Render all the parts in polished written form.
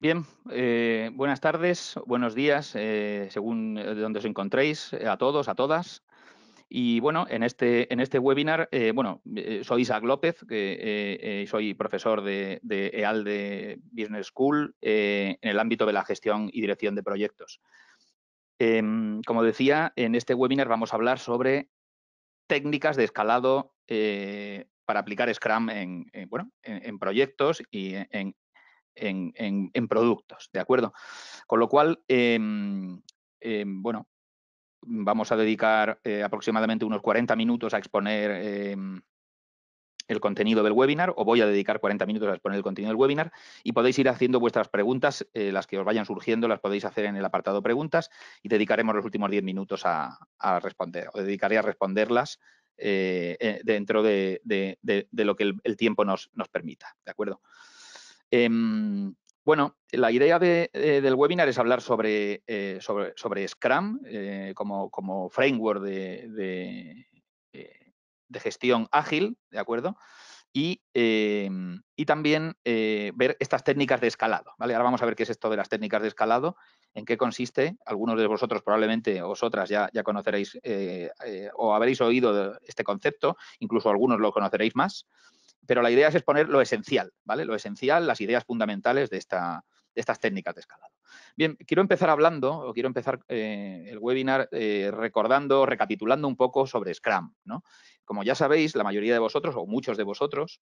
Bien, buenas tardes, buenos días, según de donde os encontréis, a todos, a todas. Y bueno, en este webinar, soy Isaac López, que soy profesor de EALDE Business School en el ámbito de la gestión y dirección de proyectos. Como decía, en este webinar vamos a hablar sobre técnicas de escalado para aplicar Scrum en proyectos y en productos, ¿de acuerdo? Con lo cual, vamos a dedicar aproximadamente unos 40 minutos a exponer el contenido del webinar, o voy a dedicar 40 minutos a exponer el contenido del webinar, y podéis ir haciendo vuestras preguntas, las que os vayan surgiendo las podéis hacer en el apartado preguntas, y dedicaremos los últimos 10 minutos a responder, o dedicaré a responderlas dentro de lo que el tiempo nos permita, ¿de acuerdo? Bueno, la idea del webinar es hablar sobre Scrum como framework de gestión ágil, ¿de acuerdo? Y también ver estas técnicas de escalado, ¿vale? Ahora vamos a ver qué es esto de las técnicas de escalado, en qué consiste. Algunos de vosotros probablemente, vosotras ya conoceréis o habréis oído este concepto, incluso algunos lo conoceréis más, pero la idea es exponer lo esencial, ¿vale? Lo esencial, las ideas fundamentales de estas técnicas de escalado. Bien, quiero empezar el webinar recapitulando un poco sobre Scrum, ¿no? Como ya sabéis, la mayoría de vosotros, o muchos de vosotros,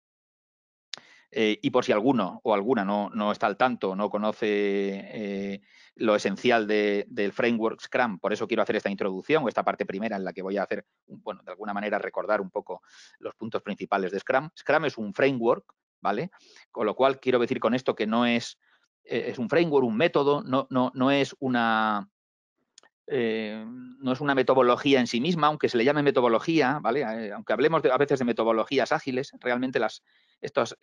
y por si alguno o alguna no está al tanto, no conoce lo esencial del framework Scrum, por eso quiero hacer esta introducción, o esta parte primera en la que voy a hacer, bueno, de alguna manera recordar un poco los puntos principales de Scrum. Scrum es un framework, ¿vale? Con lo cual quiero decir con esto que no es un framework, un método, no es una metodología en sí misma, aunque se le llame metodología, ¿vale? Aunque hablemos a veces de metodologías ágiles, realmente estos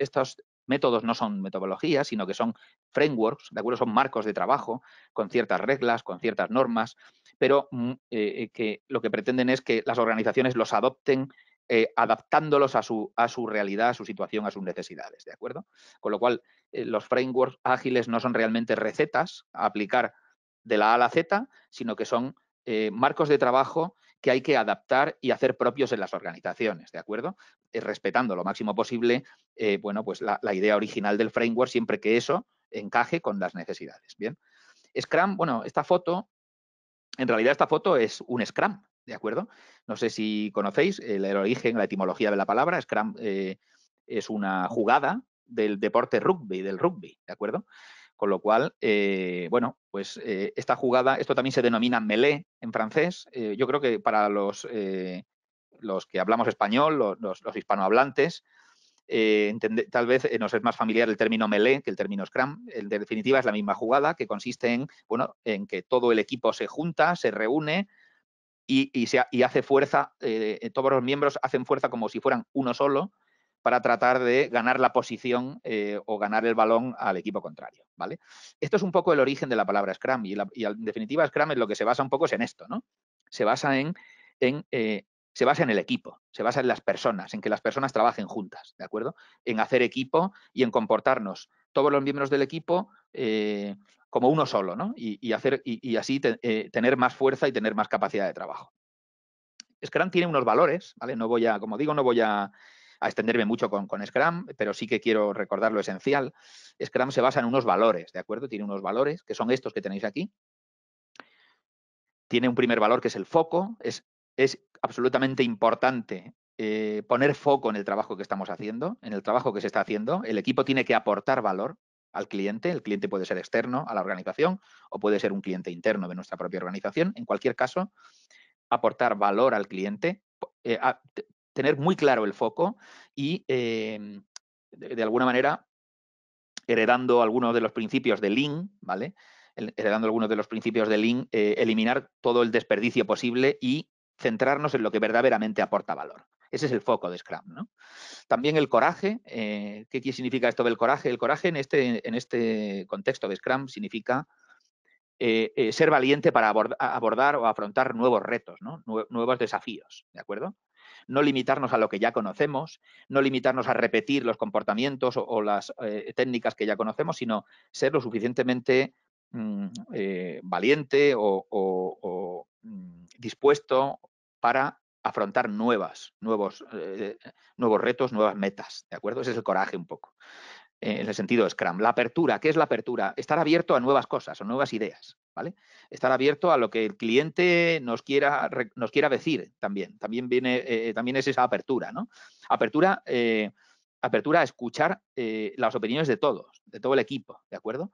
métodos no son metodologías, sino que son frameworks, ¿de acuerdo? Son marcos de trabajo con ciertas reglas, con ciertas normas, pero que lo que pretenden es que las organizaciones los adopten adaptándolos a su realidad, a su situación, a sus necesidades, ¿de acuerdo? Con lo cual, los frameworks ágiles no son realmente recetas a aplicar de la A a la Z, sino que son marcos de trabajo que hay que adaptar y hacer propios en las organizaciones, ¿de acuerdo? Respetando lo máximo posible, pues la idea original del framework, siempre que eso encaje con las necesidades. Bien. Scrum, bueno, en realidad esta foto es un Scrum, ¿de acuerdo? No sé si conocéis el origen, la etimología de la palabra. Scrum es una jugada del deporte rugby, del rugby, ¿de acuerdo? Con lo cual, esta jugada, esto también se denomina mêlée en francés. Yo creo que para los que hablamos español, los hispanohablantes, tal vez nos es más familiar el término melee que el término Scrum. En definitiva, es la misma jugada, que consiste en que todo el equipo se junta, se reúne y hace fuerza, todos los miembros hacen fuerza como si fueran uno solo para tratar de ganar la posición o ganar el balón al equipo contrario, ¿vale? Esto es un poco el origen de la palabra Scrum y en definitiva Scrum es lo que se basa un poco es en esto, ¿no? Se basa en se basa en el equipo, se basa en las personas, en que las personas trabajen juntas, ¿de acuerdo? En hacer equipo y en comportarnos todos los miembros del equipo como uno solo, ¿no? Y así tener más fuerza y tener más capacidad de trabajo. Scrum tiene unos valores, ¿vale? Como digo, no voy a extenderme mucho con Scrum, pero sí que quiero recordar lo esencial. Scrum se basa en unos valores, ¿de acuerdo? Tiene unos valores, que son estos que tenéis aquí. Tiene un primer valor que es el foco. Es absolutamente importante poner foco en el trabajo que estamos haciendo, en el trabajo que se está haciendo. El equipo tiene que aportar valor al cliente. El cliente puede ser externo a la organización o puede ser un cliente interno de nuestra propia organización. En cualquier caso, aportar valor al cliente, tener muy claro el foco y, de alguna manera, heredando algunos de los principios de Lean, ¿vale? Heredando algunos de los principios de Lean, eliminar todo el desperdicio posible y centrarnos en lo que verdaderamente aporta valor. Ese es el foco de Scrum, ¿no? También el coraje. ¿Qué significa esto del coraje? El coraje en este contexto de Scrum significa ser valiente para abordar o afrontar nuevos retos, ¿no? Nuevos desafíos, ¿de acuerdo? no limitarnos a lo que ya conocemos, no limitarnos a repetir los comportamientos o las técnicas que ya conocemos, sino ser lo suficientemente valiente o dispuesto para afrontar nuevos retos, nuevas metas, ¿de acuerdo? Ese es el coraje un poco, en el sentido de Scrum. La apertura, ¿qué es la apertura? Estar abierto a nuevas cosas, a nuevas ideas, ¿vale? Estar abierto a lo que el cliente nos quiera decir también. También es esa apertura, ¿no? Apertura a escuchar las opiniones de todos, de todo el equipo, ¿de acuerdo?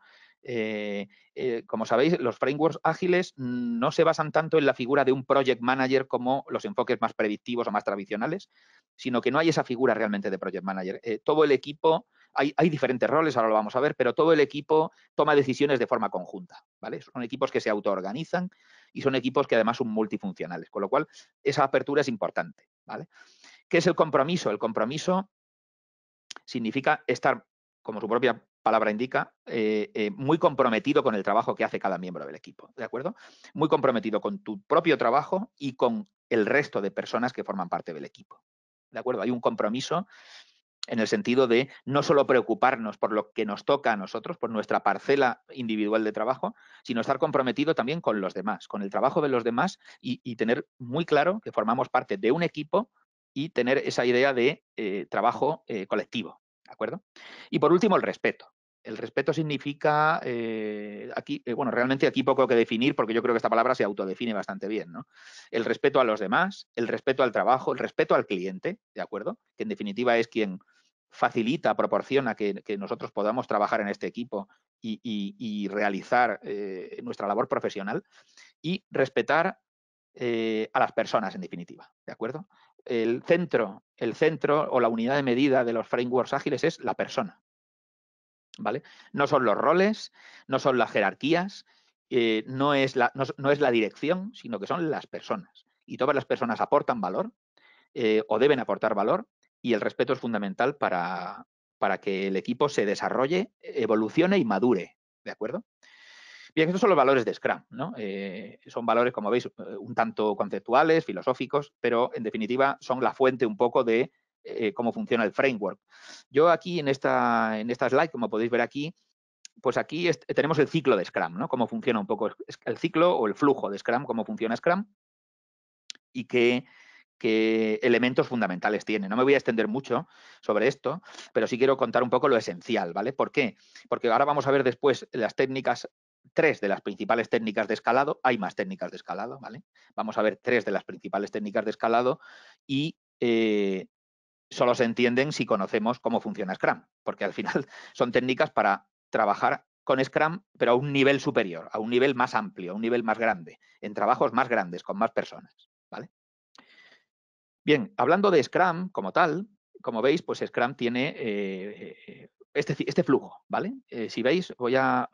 Como sabéis, los frameworks ágiles no se basan tanto en la figura de un project manager como los enfoques más predictivos o más tradicionales, sino que no hay esa figura realmente de project manager. Todo el equipo, hay diferentes roles, ahora lo vamos a ver, pero todo el equipo toma decisiones de forma conjunta, ¿vale? Son equipos que se autoorganizan y son equipos que además son multifuncionales, con lo cual esa apertura es importante, ¿vale? ¿Qué es el compromiso? El compromiso significa estar, como su propia palabra indica, muy comprometido con el trabajo que hace cada miembro del equipo, ¿de acuerdo? Muy comprometido con tu propio trabajo y con el resto de personas que forman parte del equipo, ¿de acuerdo? Hay un compromiso en el sentido de no solo preocuparnos por lo que nos toca a nosotros, por nuestra parcela individual de trabajo, sino estar comprometido también con los demás, con el trabajo de los demás y tener muy claro que formamos parte de un equipo y tener esa idea de trabajo colectivo, ¿de acuerdo? Y por último, el respeto. El respeto significa, realmente aquí poco que definir porque yo creo que esta palabra se autodefine bastante bien, ¿no? El respeto a los demás, el respeto al trabajo, el respeto al cliente, ¿de acuerdo? Que en definitiva es quien facilita, proporciona que nosotros podamos trabajar en este equipo y realizar nuestra labor profesional y respetar a las personas, en definitiva, ¿de acuerdo? El centro o la unidad de medida de los frameworks ágiles es la persona, ¿vale? No son los roles, no son las jerarquías, no es la dirección, sino que son las personas. Y todas las personas aportan valor o deben aportar valor y el respeto es fundamental para que el equipo se desarrolle, evolucione y madure, ¿de acuerdo? Bien, estos son los valores de Scrum, ¿no? Son valores, como veis, un tanto conceptuales, filosóficos, pero en definitiva son la fuente un poco de cómo funciona el framework. Yo aquí en esta slide, como podéis ver aquí, pues aquí tenemos el ciclo de Scrum, ¿no? Cómo funciona un poco el ciclo o el flujo de Scrum, cómo funciona Scrum y qué elementos fundamentales tiene. No me voy a extender mucho sobre esto, pero sí quiero contar un poco lo esencial, ¿vale? ¿Por qué? Porque ahora vamos a ver después las técnicas, 3 de las principales técnicas de escalado. Hay más técnicas de escalado, ¿vale? Vamos a ver 3 de las principales técnicas de escalado y solo se entienden si conocemos cómo funciona Scrum, porque al final son técnicas para trabajar con Scrum, pero a un nivel superior, a un nivel más amplio, a un nivel más grande, en trabajos más grandes, con más personas, ¿vale? Bien, hablando de Scrum como tal, como veis, pues Scrum tiene este flujo, ¿vale? Si veis, voy a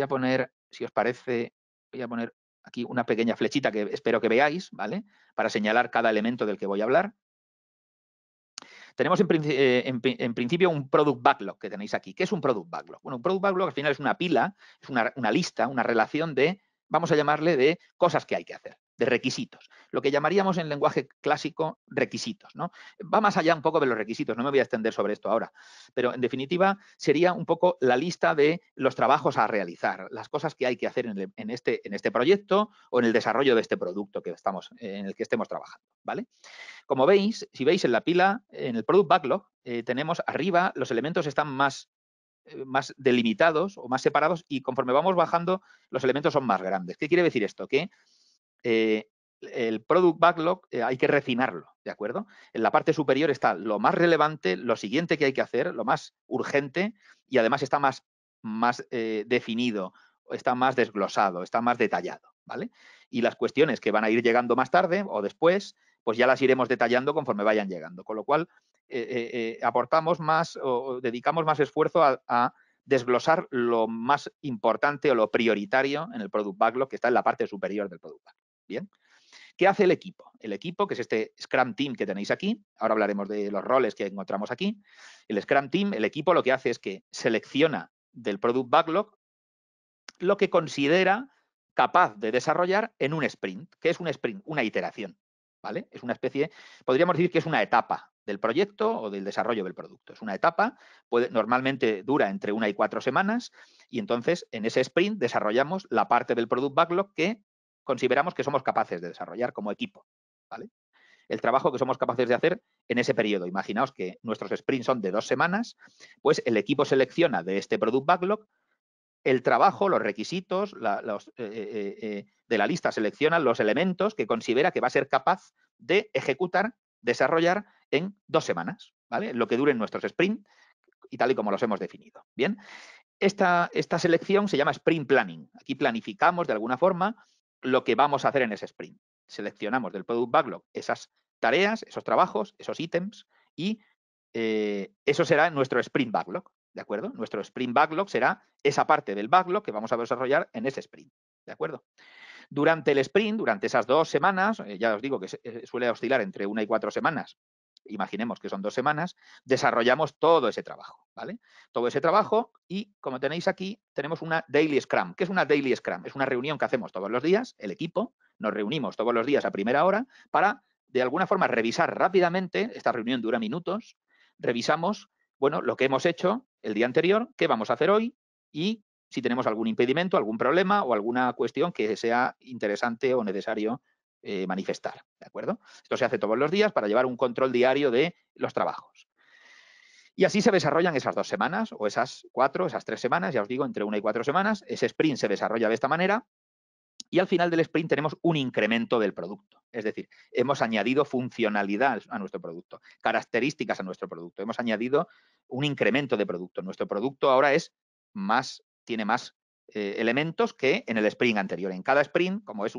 poner, si os parece, voy a poner aquí una pequeña flechita que espero que veáis, ¿vale? Para señalar cada elemento del que voy a hablar. Tenemos en principio un product backlog que tenéis aquí. ¿Qué es un product backlog? Bueno, un product backlog al final es una pila, es una lista, una relación de, vamos a llamarle, de cosas que hay que hacer, de requisitos. Lo que llamaríamos en lenguaje clásico requisitos, ¿no? Va más allá un poco de los requisitos, no me voy a extender sobre esto ahora, pero en definitiva sería un poco la lista de los trabajos a realizar, las cosas que hay que hacer en este proyecto o en el desarrollo de este producto en el que estemos trabajando, ¿vale? Como veis, si veis en la pila, en el Product Backlog, tenemos arriba, los elementos están más delimitados o más separados y conforme vamos bajando, los elementos son más grandes. ¿Qué quiere decir esto? Que el Product Backlog hay que refinarlo, ¿de acuerdo? En la parte superior está lo más relevante, lo siguiente que hay que hacer, lo más urgente y además está más definido, está más desglosado, está más detallado, ¿vale? Y las cuestiones que van a ir llegando más tarde o después, pues ya las iremos detallando conforme vayan llegando. Con lo cual, aportamos más o dedicamos más esfuerzo a desglosar lo más importante o lo prioritario en el Product Backlog que está en la parte superior del Product Backlog. Bien. ¿Qué hace el equipo? El equipo, que es este Scrum Team que tenéis aquí, ahora hablaremos de los roles que encontramos aquí. El Scrum Team, el equipo lo que hace es que selecciona del Product Backlog lo que considera capaz de desarrollar en un sprint. ¿Qué es un sprint? Una iteración. ¿vale? Es una especie, podríamos decir que es una etapa del proyecto o del desarrollo del producto. Es una etapa, normalmente dura entre 1 y 4 semanas, y entonces en ese sprint desarrollamos la parte del product backlog que consideramos que somos capaces de desarrollar como equipo, ¿vale? El trabajo que somos capaces de hacer en ese periodo. Imaginaos que nuestros sprints son de 2 semanas, pues el equipo selecciona de este product backlog el trabajo, los requisitos de la lista, selecciona los elementos que considera que va a ser capaz de ejecutar, desarrollar en 2 semanas, ¿vale? Lo que dure nuestros sprints y tal y como los hemos definido. Bien, esta selección se llama sprint planning. Aquí planificamos de alguna forma lo que vamos a hacer en ese sprint. Seleccionamos del product backlog esas tareas, esos trabajos, esos ítems y eso será nuestro sprint backlog, ¿de acuerdo? Nuestro sprint backlog será esa parte del backlog que vamos a desarrollar en ese sprint, ¿de acuerdo? Durante el sprint, durante esas 2 semanas, ya os digo que suele oscilar entre 1 y 4 semanas, imaginemos que son 2 semanas, desarrollamos todo ese trabajo, ¿vale? Todo ese trabajo y, como tenéis aquí, tenemos una Daily Scrum. ¿Qué es una Daily Scrum? Es una reunión que hacemos todos los días, el equipo, nos reunimos todos los días a primera hora para, de alguna forma, revisar rápidamente, esta reunión dura minutos, revisamos, bueno, lo que hemos hecho el día anterior, qué vamos a hacer hoy y si tenemos algún impedimento, algún problema o alguna cuestión que sea interesante o necesario manifestar, ¿de acuerdo? Esto se hace todos los días para llevar un control diario de los trabajos. Y así se desarrollan esas 2 semanas o esas 4, esas 3 semanas, ya os digo, entre 1 y 4 semanas. Ese sprint se desarrolla de esta manera y al final del sprint tenemos un incremento del producto. Es decir, hemos añadido funcionalidad a nuestro producto, características a nuestro producto. Hemos añadido un incremento de producto. Nuestro producto ahora tiene más elementos que en el sprint anterior. En cada sprint, como es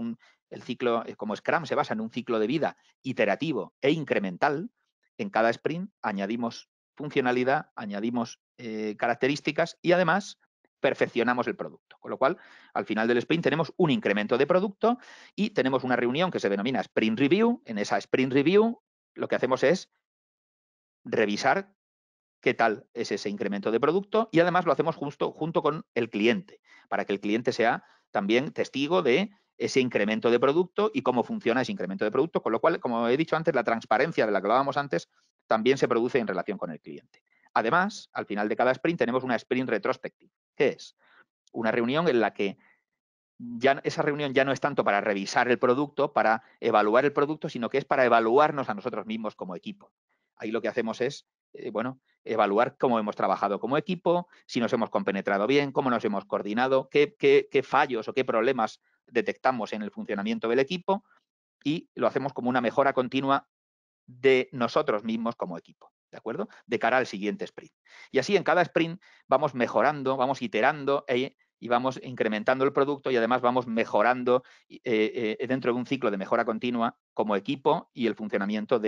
el ciclo, como Scrum se basa en un ciclo de vida iterativo e incremental, en cada sprint añadimos funcionalidad, añadimos características y además perfeccionamos el producto. Con lo cual, al final del sprint tenemos un incremento de producto y tenemos una reunión que se denomina Sprint Review. En esa Sprint Review lo que hacemos es revisar qué tal es ese incremento de producto y además lo hacemos junto con el cliente, para que el cliente sea también testigo de ese incremento de producto y cómo funciona ese incremento de producto, con lo cual, como he dicho antes, la transparencia de la que hablábamos antes también se produce en relación con el cliente. Además, al final de cada sprint tenemos una sprint retrospective. ¿Qué es? Una reunión en la que esa reunión ya no es tanto para revisar el producto, para evaluar el producto, sino que es para evaluarnos a nosotros mismos como equipo. Ahí lo que hacemos es, evaluar cómo hemos trabajado como equipo, si nos hemos compenetrado bien, cómo nos hemos coordinado, qué fallos o qué problemas detectamos en el funcionamiento del equipo y lo hacemos como una mejora continua de nosotros mismos como equipo, ¿de acuerdo? De cara al siguiente sprint. Y así en cada sprint vamos mejorando, vamos iterando y vamos incrementando el producto y además vamos mejorando dentro de un ciclo de mejora continua como equipo y el funcionamiento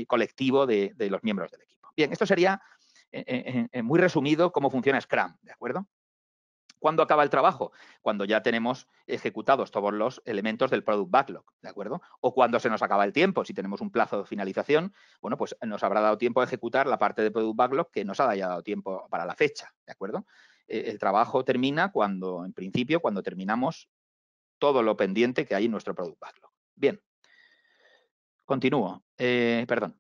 colectivo de los miembros del equipo. Bien, esto sería muy resumido cómo funciona Scrum, ¿de acuerdo? ¿Cuándo acaba el trabajo? Cuando ya tenemos ejecutados todos los elementos del product backlog, ¿de acuerdo? O cuando se nos acaba el tiempo, si tenemos un plazo de finalización, bueno, pues nos habrá dado tiempo a ejecutar la parte de product backlog que nos haya dado tiempo para la fecha, ¿de acuerdo? El trabajo termina cuando, en principio, cuando terminamos todo lo pendiente que hay en nuestro product backlog. Bien, continúo. Perdón.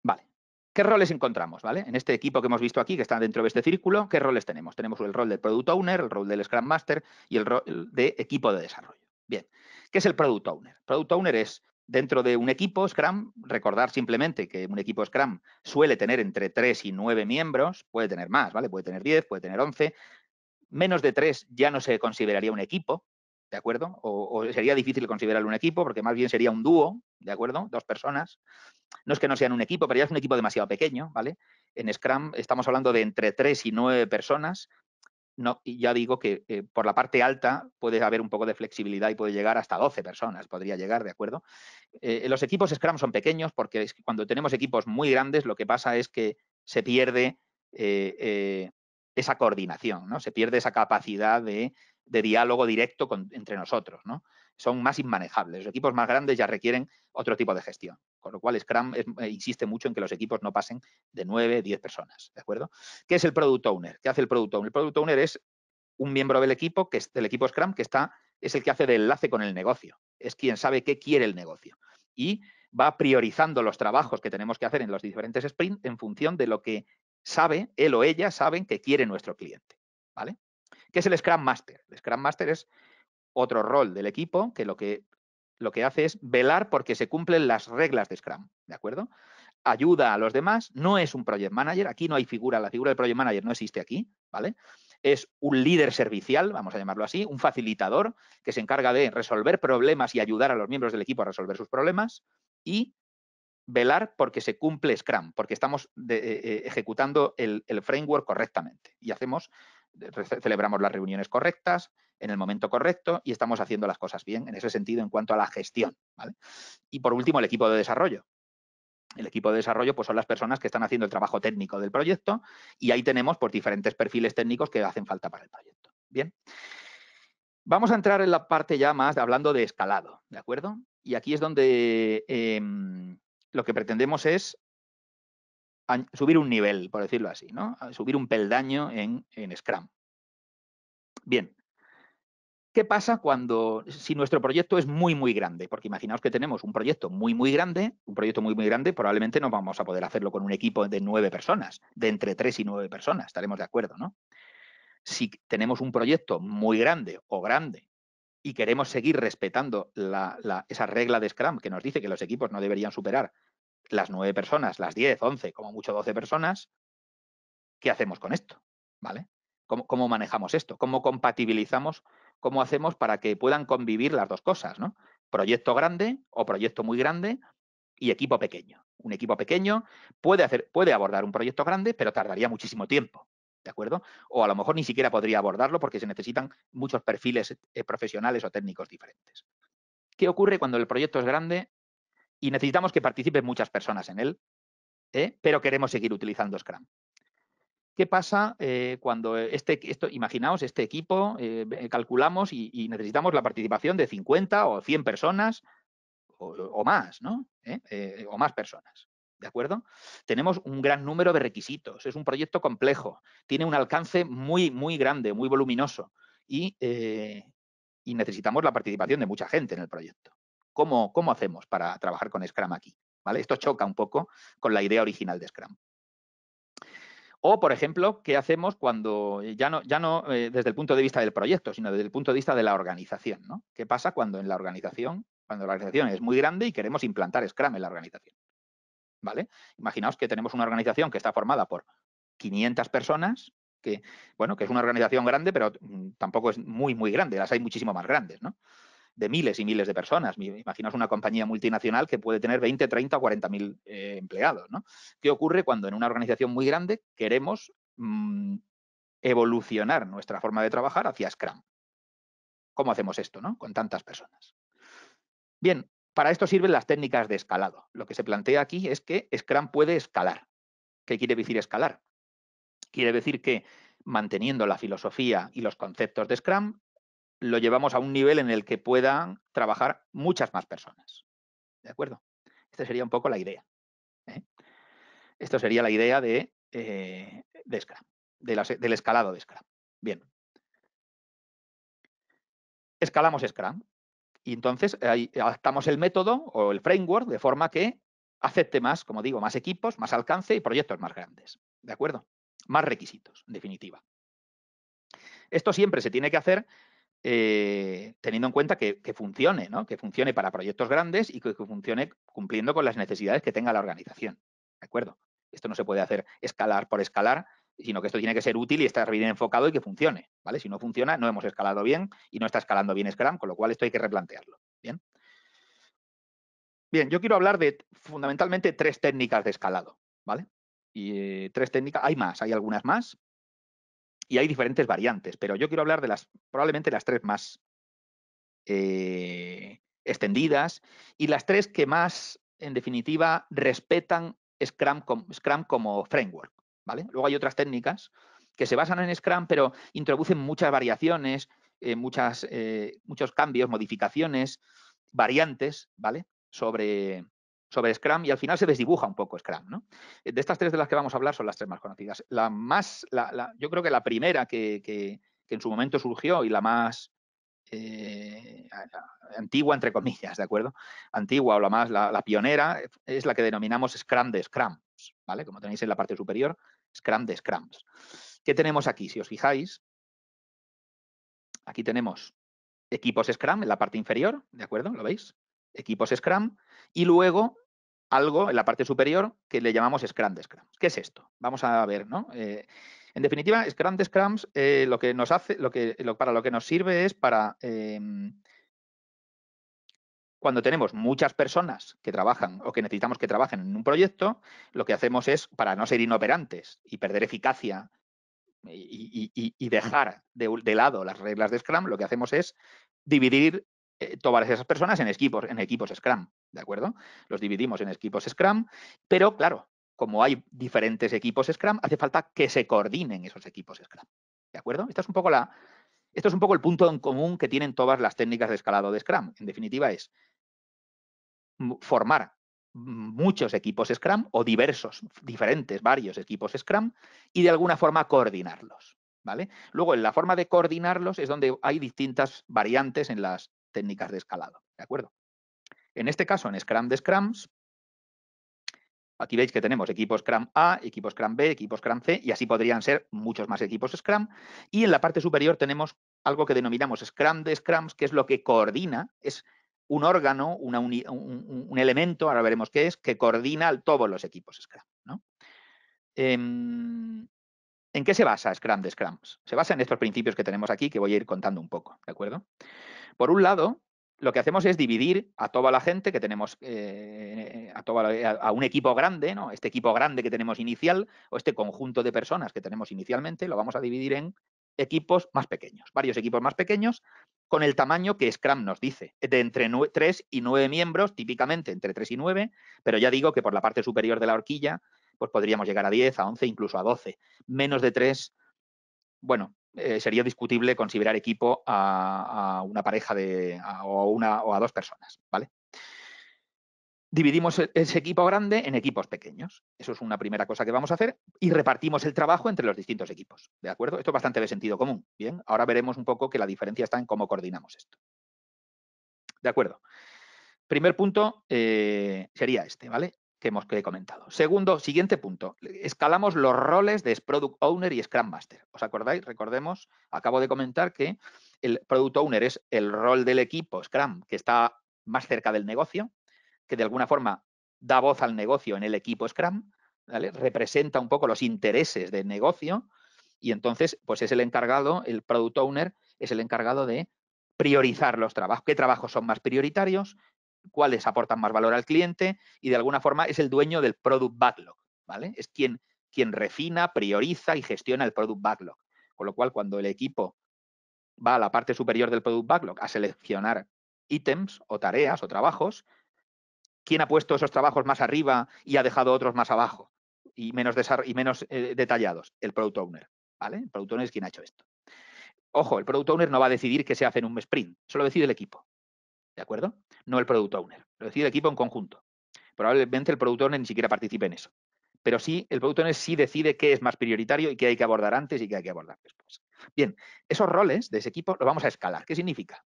Vale. ¿Qué roles encontramos? ¿Vale? En este equipo que hemos visto aquí, que está dentro de este círculo, ¿qué roles tenemos? Tenemos el rol del Product Owner, el rol del Scrum Master y el rol de equipo de desarrollo. Bien, ¿qué es el Product Owner? Product Owner es, dentro de un equipo Scrum, recordar simplemente que un equipo Scrum suele tener entre 3 y 9 miembros, puede tener más, ¿vale? Puede tener 10, puede tener 11. Menos de 3 ya no se consideraría un equipo, ¿de acuerdo? O sería difícil considerarlo un equipo, porque más bien sería un dúo, ¿de acuerdo? 2 personas. No es que no sean un equipo, pero ya es un equipo demasiado pequeño, ¿vale? En Scrum estamos hablando de entre 3 y 9 personas. No, y ya digo que por la parte alta puede haber un poco de flexibilidad y puede llegar hasta 12 personas, podría llegar, ¿de acuerdo? Los equipos Scrum son pequeños porque cuando tenemos equipos muy grandes lo que pasa es que se pierde esa coordinación, ¿no? Se pierde esa capacidad de diálogo directo entre nosotros, ¿no? Son más inmanejables. Los equipos más grandes ya requieren otro tipo de gestión, con lo cual Scrum insiste mucho en que los equipos no pasen de 9, 10 personas, ¿de acuerdo? ¿Qué es el Product Owner? ¿Qué hace el Product Owner? El Product Owner es un miembro del equipo, del equipo Scrum, que es el que hace de enlace con el negocio, es quien sabe qué quiere el negocio y va priorizando los trabajos que tenemos que hacer en los diferentes sprints en función de lo que sabe, él o ella saben que quiere nuestro cliente, ¿vale? ¿Qué es el Scrum Master? El Scrum Master es otro rol del equipo que lo que hace es velar porque se cumplen las reglas de Scrum, ¿de acuerdo? Ayuda a los demás, no es un project manager, aquí no hay figura, la figura del project manager no existe aquí, ¿vale? Es un líder servicial, vamos a llamarlo así, un facilitador que se encarga de resolver problemas y ayudar a los miembros del equipo a resolver sus problemas y velar porque se cumple Scrum, porque estamos ejecutando el framework correctamente y celebramos las reuniones correctas en el momento correcto y estamos haciendo las cosas bien en ese sentido en cuanto a la gestión, ¿vale? Y por último, el equipo de desarrollo. El equipo de desarrollo pues, son las personas que están haciendo el trabajo técnico del proyecto y ahí tenemos pues, diferentes perfiles técnicos que hacen falta para el proyecto. Bien. Vamos a entrar en la parte ya más hablando de escalado, ¿de acuerdo? Y aquí es donde lo que pretendemos es subir un nivel, por decirlo así, ¿no? Subir un peldaño en Scrum. Bien. ¿Qué pasa si nuestro proyecto es muy, muy grande? Porque imaginaos que tenemos un proyecto muy, muy grande, probablemente no vamos a poder hacerlo con un equipo de 9 personas, de entre 3 y 9 personas, estaremos de acuerdo, ¿no? Si tenemos un proyecto muy grande o grande y queremos seguir respetando esa regla de Scrum que nos dice que los equipos no deberían superar las 9 personas, las 10, 11, como mucho 12 personas, ¿qué hacemos con esto? ¿Vale? ¿Cómo manejamos esto? ¿Cómo compatibilizamos? ¿Cómo hacemos para que puedan convivir las dos cosas, ¿no? Proyecto grande o proyecto muy grande y equipo pequeño. Un equipo pequeño puede abordar un proyecto grande, pero tardaría muchísimo tiempo, ¿de acuerdo? O a lo mejor ni siquiera podría abordarlo porque se necesitan muchos perfiles profesionales o técnicos diferentes. ¿Qué ocurre cuando el proyecto es grande y necesitamos que participen muchas personas en él, pero queremos seguir utilizando Scrum? ¿Qué pasa cuando imaginaos este equipo, calculamos y necesitamos la participación de 50 o 100 personas o más, ¿no? O más personas, ¿de acuerdo? Tenemos un gran número de requisitos, es un proyecto complejo, tiene un alcance muy, muy grande, muy voluminoso y necesitamos la participación de mucha gente en el proyecto. ¿Cómo hacemos para trabajar con Scrum aquí? ¿Vale? Esto choca un poco con la idea original de Scrum. O, por ejemplo, ¿qué hacemos cuando ya no desde el punto de vista del proyecto, sino desde el punto de vista de la organización, ¿no? ¿Qué pasa cuando la organización es muy grande y queremos implantar Scrum en la organización? ¿Vale? Imaginaos que tenemos una organización que está formada por 500 personas, que es una organización grande, pero tampoco es muy, muy grande, las hay muchísimo más grandes, ¿no? De miles y miles de personas. Imaginaos una compañía multinacional que puede tener 20, 30 o 40.000 empleados, ¿no? ¿Qué ocurre cuando en una organización muy grande queremos evolucionar nuestra forma de trabajar hacia Scrum? ¿Cómo hacemos esto, ¿no? Con tantas personas. Bien, para esto sirven las técnicas de escalado. Lo que se plantea aquí es que Scrum puede escalar. ¿Qué quiere decir escalar? Quiere decir que manteniendo la filosofía y los conceptos de Scrum, lo llevamos a un nivel en el que puedan trabajar muchas más personas. ¿De acuerdo? Esta sería un poco la idea. Esto sería la idea de Scrum, del escalado de Scrum. Bien. Escalamos Scrum y entonces ahí adaptamos el método o el framework de forma que acepte más, como digo, más equipos, más alcance y proyectos más grandes. ¿De acuerdo? Más requisitos, en definitiva. Esto siempre se tiene que hacer teniendo en cuenta que funcione, ¿no? Que funcione para proyectos grandes y que funcione cumpliendo con las necesidades que tenga la organización. ¿De acuerdo? Esto no se puede hacer escalar por escalar, sino que esto tiene que ser útil y estar bien enfocado y que funcione. ¿Vale? Si no funciona, no hemos escalado bien y no está escalando bien Scrum, con lo cual esto hay que replantearlo. ¿Bien? Bien, yo quiero hablar de fundamentalmente 3 técnicas de escalado. ¿Vale? Y 3 técnicas, hay más, hay algunas más, y hay diferentes variantes, pero yo quiero hablar de probablemente las 3 más extendidas y las 3 que más, en definitiva, respetan Scrum como framework, ¿vale? Luego hay otras técnicas que se basan en Scrum, pero introducen muchas variaciones, muchos cambios, modificaciones, variantes, ¿vale? Sobre Scrum y al final se desdibuja un poco Scrum, ¿no? De estas 3 de las que vamos a hablar son las 3 más conocidas. Yo creo que la primera que que en su momento surgió y la más antigua, entre comillas, ¿de acuerdo? Antigua o la pionera es la que denominamos Scrum de Scrums, ¿vale? Como tenéis en la parte superior, Scrum de Scrums. ¿Qué tenemos aquí? Si os fijáis, aquí tenemos equipos Scrum en la parte inferior, ¿de acuerdo? ¿Lo veis? Equipos Scrum y luego algo en la parte superior que le llamamos Scrum de Scrums. ¿Qué es esto? Vamos a ver, ¿no? En definitiva, Scrum de Scrums lo que nos hace, para lo que nos sirve es para cuando tenemos muchas personas que trabajan o que necesitamos que trabajen en un proyecto, lo que hacemos es, para no ser inoperantes y perder eficacia y dejar de lado las reglas de Scrum, lo que hacemos es dividir todas esas personas en equipos Scrum, ¿de acuerdo? Los dividimos en equipos Scrum, pero claro, como hay diferentes equipos Scrum, hace falta que se coordinen esos equipos Scrum, ¿de acuerdo? Esto es un poco el punto en común que tienen todas las técnicas de escalado de Scrum. En definitiva, es formar muchos equipos Scrum o varios equipos Scrum y de alguna forma coordinarlos, ¿vale? Luego, en la forma de coordinarlos es donde hay distintas variantes en las técnicas de escalado, ¿de acuerdo? En este caso, en Scrum de Scrums, aquí veis que tenemos equipos Scrum A, equipos Scrum B, equipos Scrum C, y así podrían ser muchos más equipos Scrum. Y en la parte superior tenemos algo que denominamos Scrum de Scrums, que es lo que coordina, es un órgano, un elemento, ahora veremos qué es, que coordina todos los equipos Scrum, ¿no? ¿En qué se basa Scrum de Scrums? Se basa en estos principios que tenemos aquí, que voy a ir contando un poco, ¿de acuerdo? Por un lado, lo que hacemos es dividir a toda la gente que tenemos, a un equipo grande, ¿no? Este equipo grande que tenemos inicial, o este conjunto de personas que tenemos inicialmente, lo vamos a dividir en equipos más pequeños, varios equipos más pequeños, con el tamaño que Scrum nos dice, de entre 3 y 9 miembros, típicamente entre 3 y 9, pero ya digo que por la parte superior de la horquilla, pues podríamos llegar a 10, a 11, incluso a 12. Menos de 3, bueno, sería discutible considerar equipo a una pareja o a 2 personas, ¿vale? Dividimos ese equipo grande en equipos pequeños. Eso es una primera cosa que vamos a hacer y repartimos el trabajo entre los distintos equipos, ¿de acuerdo? Esto es bastante de sentido común, ¿bien? Ahora veremos un poco que la diferencia está en cómo coordinamos esto. ¿De acuerdo? Primer punto sería este, ¿vale? Que he comentado. Siguiente punto, escalamos los roles de Product Owner y Scrum Master. ¿Os acordáis? Recordemos, acabo de comentar que el Product Owner es el rol del equipo Scrum que está más cerca del negocio, que de alguna forma da voz al negocio en el equipo Scrum, ¿vale? Representa un poco los intereses del negocio y entonces pues es el encargado, el Product Owner es el encargado de priorizar los trabajos, qué trabajos son más prioritarios, cuáles aportan más valor al cliente y de alguna forma es el dueño del Product Backlog, ¿vale? Es quien refina, prioriza y gestiona el Product Backlog. Con lo cual, cuando el equipo va a la parte superior del Product Backlog a seleccionar ítems o tareas o trabajos, ¿quién ha puesto esos trabajos más arriba y ha dejado otros más abajo y menos detallados? El Product Owner, ¿vale? El Product Owner es quien ha hecho esto. Ojo, el Product Owner no va a decidir qué se hace en un sprint, solo decide el equipo, ¿de acuerdo? No el Product Owner, lo decide el equipo en conjunto. Probablemente el Product Owner ni siquiera participe en eso. Pero sí, el Product Owner sí decide qué es más prioritario y qué hay que abordar antes y qué hay que abordar después. Bien, esos roles de ese equipo los vamos a escalar. ¿Qué significa?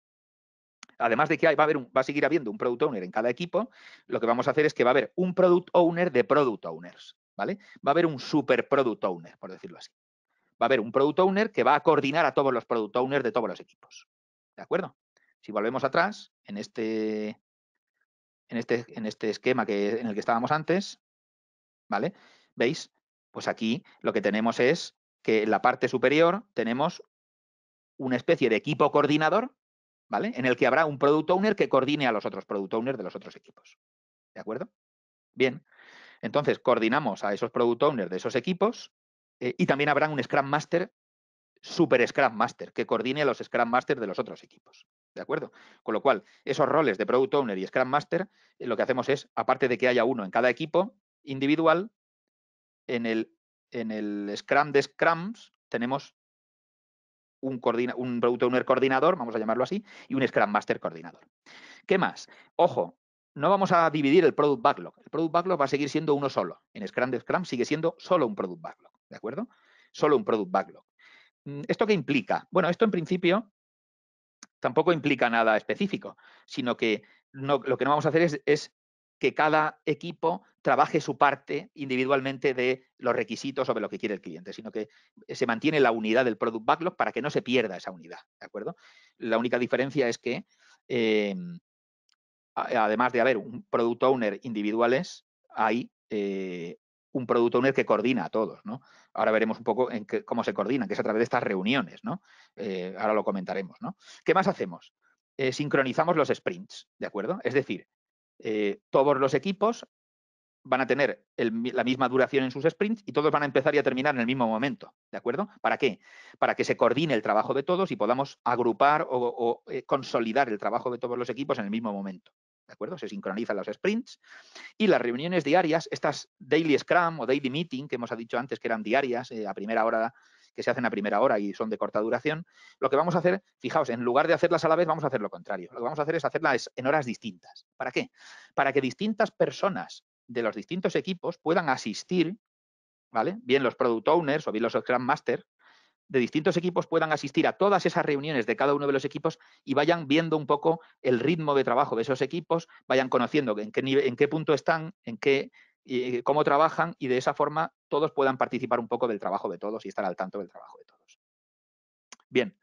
Además de que va a seguir habiendo un Product Owner en cada equipo, lo que vamos a hacer es que va a haber un Product Owner de Product Owners, ¿vale? Va a haber un Super Product Owner, por decirlo así. Va a haber un Product Owner que va a coordinar a todos los Product Owners de todos los equipos. ¿De acuerdo? Si volvemos atrás, en este esquema en el que estábamos antes, ¿vale? ¿Veis? Pues aquí lo que tenemos es que en la parte superior tenemos una especie de equipo coordinador, ¿vale? En el que habrá un Product Owner que coordine a los otros Product Owners de los otros equipos. ¿De acuerdo? Bien. Entonces, coordinamos a esos Product Owners de esos equipos y también habrá un Scrum Master, Super Scrum Master, que coordine a los Scrum Masters de los otros equipos. ¿De acuerdo? Con lo cual, esos roles de Product Owner y Scrum Master, lo que hacemos es, aparte de que haya uno en cada equipo individual, en el Scrum de Scrums tenemos un Product Owner coordinador, vamos a llamarlo así, y un Scrum Master coordinador. ¿Qué más? Ojo, no vamos a dividir el Product Backlog. El Product Backlog va a seguir siendo uno solo. En Scrum de Scrum sigue siendo solo un Product Backlog, ¿de acuerdo? Solo un Product Backlog. ¿Esto qué implica? Bueno, esto en principio tampoco implica nada específico, sino que lo que no vamos a hacer es que cada equipo trabaje su parte individualmente de los requisitos sobre lo que quiere el cliente, sino que se mantiene la unidad del Product Backlog para que no se pierda esa unidad, ¿de acuerdo? La única diferencia es que, además de haber un Product Owner individuales, hay un Product Owner que coordina a todos, ¿no? Ahora veremos un poco cómo se coordinan, que es a través de estas reuniones, ¿no? Ahora lo comentaremos, ¿no? ¿Qué más hacemos? Sincronizamos los sprints, ¿de acuerdo? Es decir, todos los equipos van a tener la misma duración en sus sprints y todos van a empezar y a terminar en el mismo momento, ¿de acuerdo? ¿Para qué? Para que se coordine el trabajo de todos y podamos agrupar o consolidar el trabajo de todos los equipos en el mismo momento, ¿de acuerdo? Se sincronizan los sprints y las reuniones diarias, estas daily scrum o daily meeting que hemos dicho antes que eran diarias, a primera hora, que se hacen a primera hora y son de corta duración, lo que vamos a hacer, fijaos, en lugar de hacerlas a la vez, vamos a hacer lo contrario. Lo que vamos a hacer es hacerlas en horas distintas. ¿Para qué? Para que distintas personas de los distintos equipos puedan asistir, ¿vale? Bien los Product Owners o bien los Scrum Master de distintos equipos puedan asistir a todas esas reuniones de cada uno de los equipos y vayan viendo un poco el ritmo de trabajo de esos equipos, vayan conociendo en qué punto están, cómo trabajan y de esa forma todos puedan participar un poco del trabajo de todos y estar al tanto del trabajo de todos. Bien,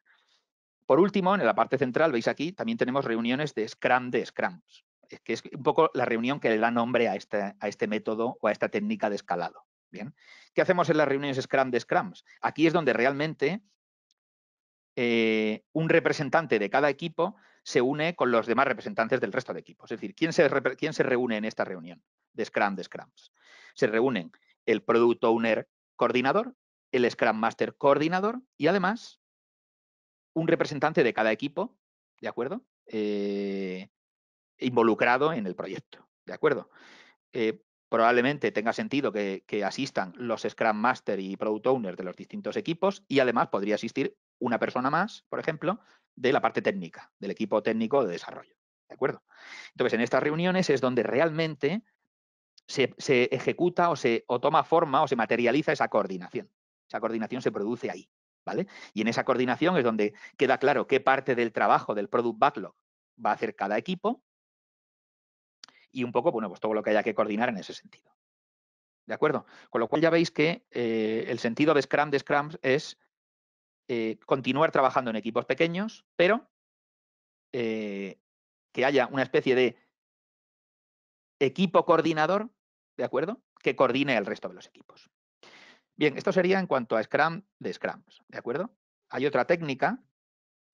por último, en la parte central, veis aquí, también tenemos reuniones de Scrums, que es un poco la reunión que le da nombre a este método o a esta técnica de escalado. Bien, ¿qué hacemos en las reuniones Scrum de Scrums? Aquí es donde realmente un representante de cada equipo se une con los demás representantes del resto de equipos. Es decir, ¿quién se reúne en esta reunión de Scrums? Se reúnen el Product Owner coordinador, el Scrum Master coordinador y además un representante de cada equipo, ¿de acuerdo? Involucrado en el proyecto, ¿de acuerdo? Probablemente tenga sentido que asistan los Scrum Master y Product Owners de los distintos equipos y además podría asistir una persona más, por ejemplo, de la parte técnica, del equipo técnico de desarrollo, ¿de acuerdo? Entonces, en estas reuniones es donde realmente se ejecuta o toma forma o se materializa esa coordinación. Esa coordinación se produce ahí, ¿vale? Y en esa coordinación es donde queda claro qué parte del trabajo del Product Backlog va a hacer cada equipo y un poco, bueno, pues todo lo que haya que coordinar en ese sentido. ¿De acuerdo? Con lo cual ya veis que el sentido de Scrums es continuar trabajando en equipos pequeños, pero que haya una especie de equipo coordinador, ¿de acuerdo? Que coordine el resto de los equipos. Bien, esto sería en cuanto a Scrum de Scrums, ¿de acuerdo? Hay otra técnica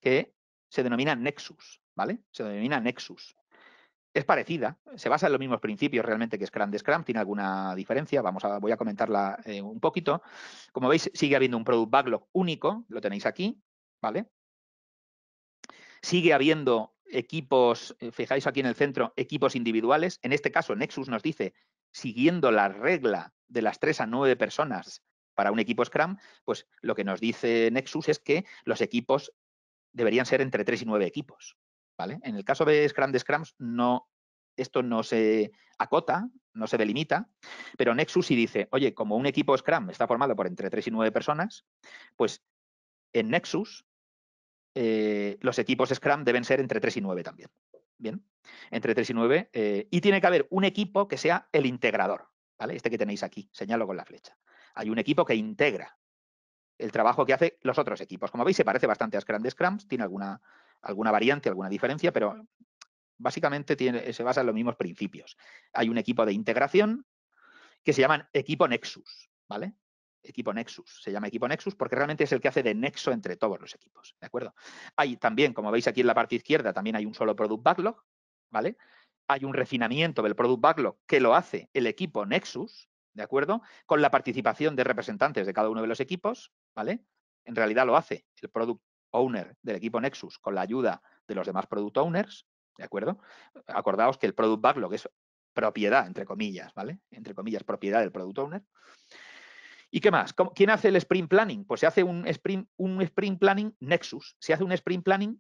que se denomina Nexus, ¿vale? Se denomina Nexus. Es parecida, se basa en los mismos principios realmente que Scrum de Scrum, tiene alguna diferencia, voy a comentarla un poquito. Como veis, sigue habiendo un Product Backlog único, lo tenéis aquí, ¿vale? Sigue habiendo equipos, fijáis aquí en el centro, equipos individuales. En este caso, Nexus nos dice, siguiendo la regla de las 3 a 9 personas para un equipo Scrum, pues lo que nos dice Nexus es que los equipos deberían ser entre 3 y 9 equipos, ¿vale? En el caso de Scrums, esto no se acota, no se delimita, pero Nexus sí dice, oye, como un equipo Scrum está formado por entre 3 y 9 personas, pues en Nexus los equipos Scrum deben ser entre 3 y 9 también. Bien, entre 3 y 9. Y tiene que haber un equipo que sea el integrador, ¿vale? Este que tenéis aquí, señalo con la flecha. Hay un equipo que integra el trabajo que hacen los otros equipos. Como veis, se parece bastante a Scrum de Scrums, tiene alguna variante, alguna diferencia, pero básicamente se basa en los mismos principios. Hay un equipo de integración que se llama equipo Nexus, ¿vale? Equipo Nexus. Se llama equipo Nexus porque realmente es el que hace de nexo entre todos los equipos, ¿de acuerdo? Hay también, como veis aquí en la parte izquierda, también hay un solo Product Backlog, ¿vale? Hay un refinamiento del Product Backlog que lo hace el equipo Nexus, ¿de acuerdo? Con la participación de representantes de cada uno de los equipos, ¿vale? En realidad lo hace el Product Owner del equipo Nexus con la ayuda de los demás Product Owners, ¿de acuerdo? Acordaos que el Product Backlog es propiedad, entre comillas, ¿vale? Entre comillas, propiedad del Product Owner. ¿Y qué más? ¿Quién hace el Sprint Planning? Pues se hace un sprint Planning Nexus, se hace un Sprint Planning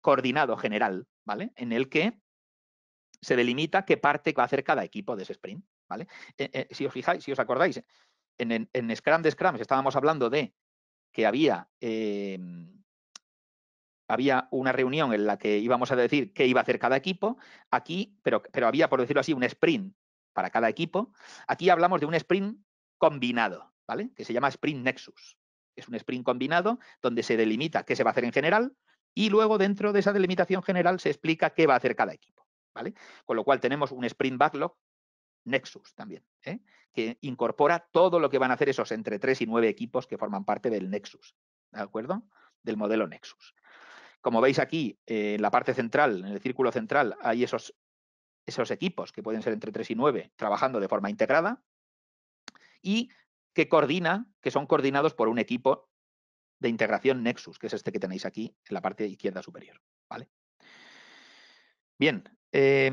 coordinado general, ¿vale? En el que se delimita qué parte va a hacer cada equipo de ese sprint, ¿vale? Si os fijáis, si os acordáis, en Scrum de Scrum estábamos hablando de que había una reunión en la que íbamos a decir qué iba a hacer cada equipo, aquí, pero había, por decirlo así, un sprint para cada equipo. Aquí hablamos de un sprint combinado, ¿vale? Que se llama Sprint Nexus. Es un sprint combinado donde se delimita qué se va a hacer en general y luego dentro de esa delimitación general se explica qué va a hacer cada equipo, ¿vale? Con lo cual tenemos un Sprint Backlog Nexus también, que incorpora todo lo que van a hacer esos entre 3 y 9 equipos que forman parte del Nexus, ¿de acuerdo? Del modelo Nexus. Como veis aquí, en la parte central, en el círculo central, hay esos equipos que pueden ser entre 3 y 9 trabajando de forma integrada y que son coordinados por un equipo de integración Nexus, que es este que tenéis aquí en la parte izquierda superior, ¿vale? Bien, ¿qué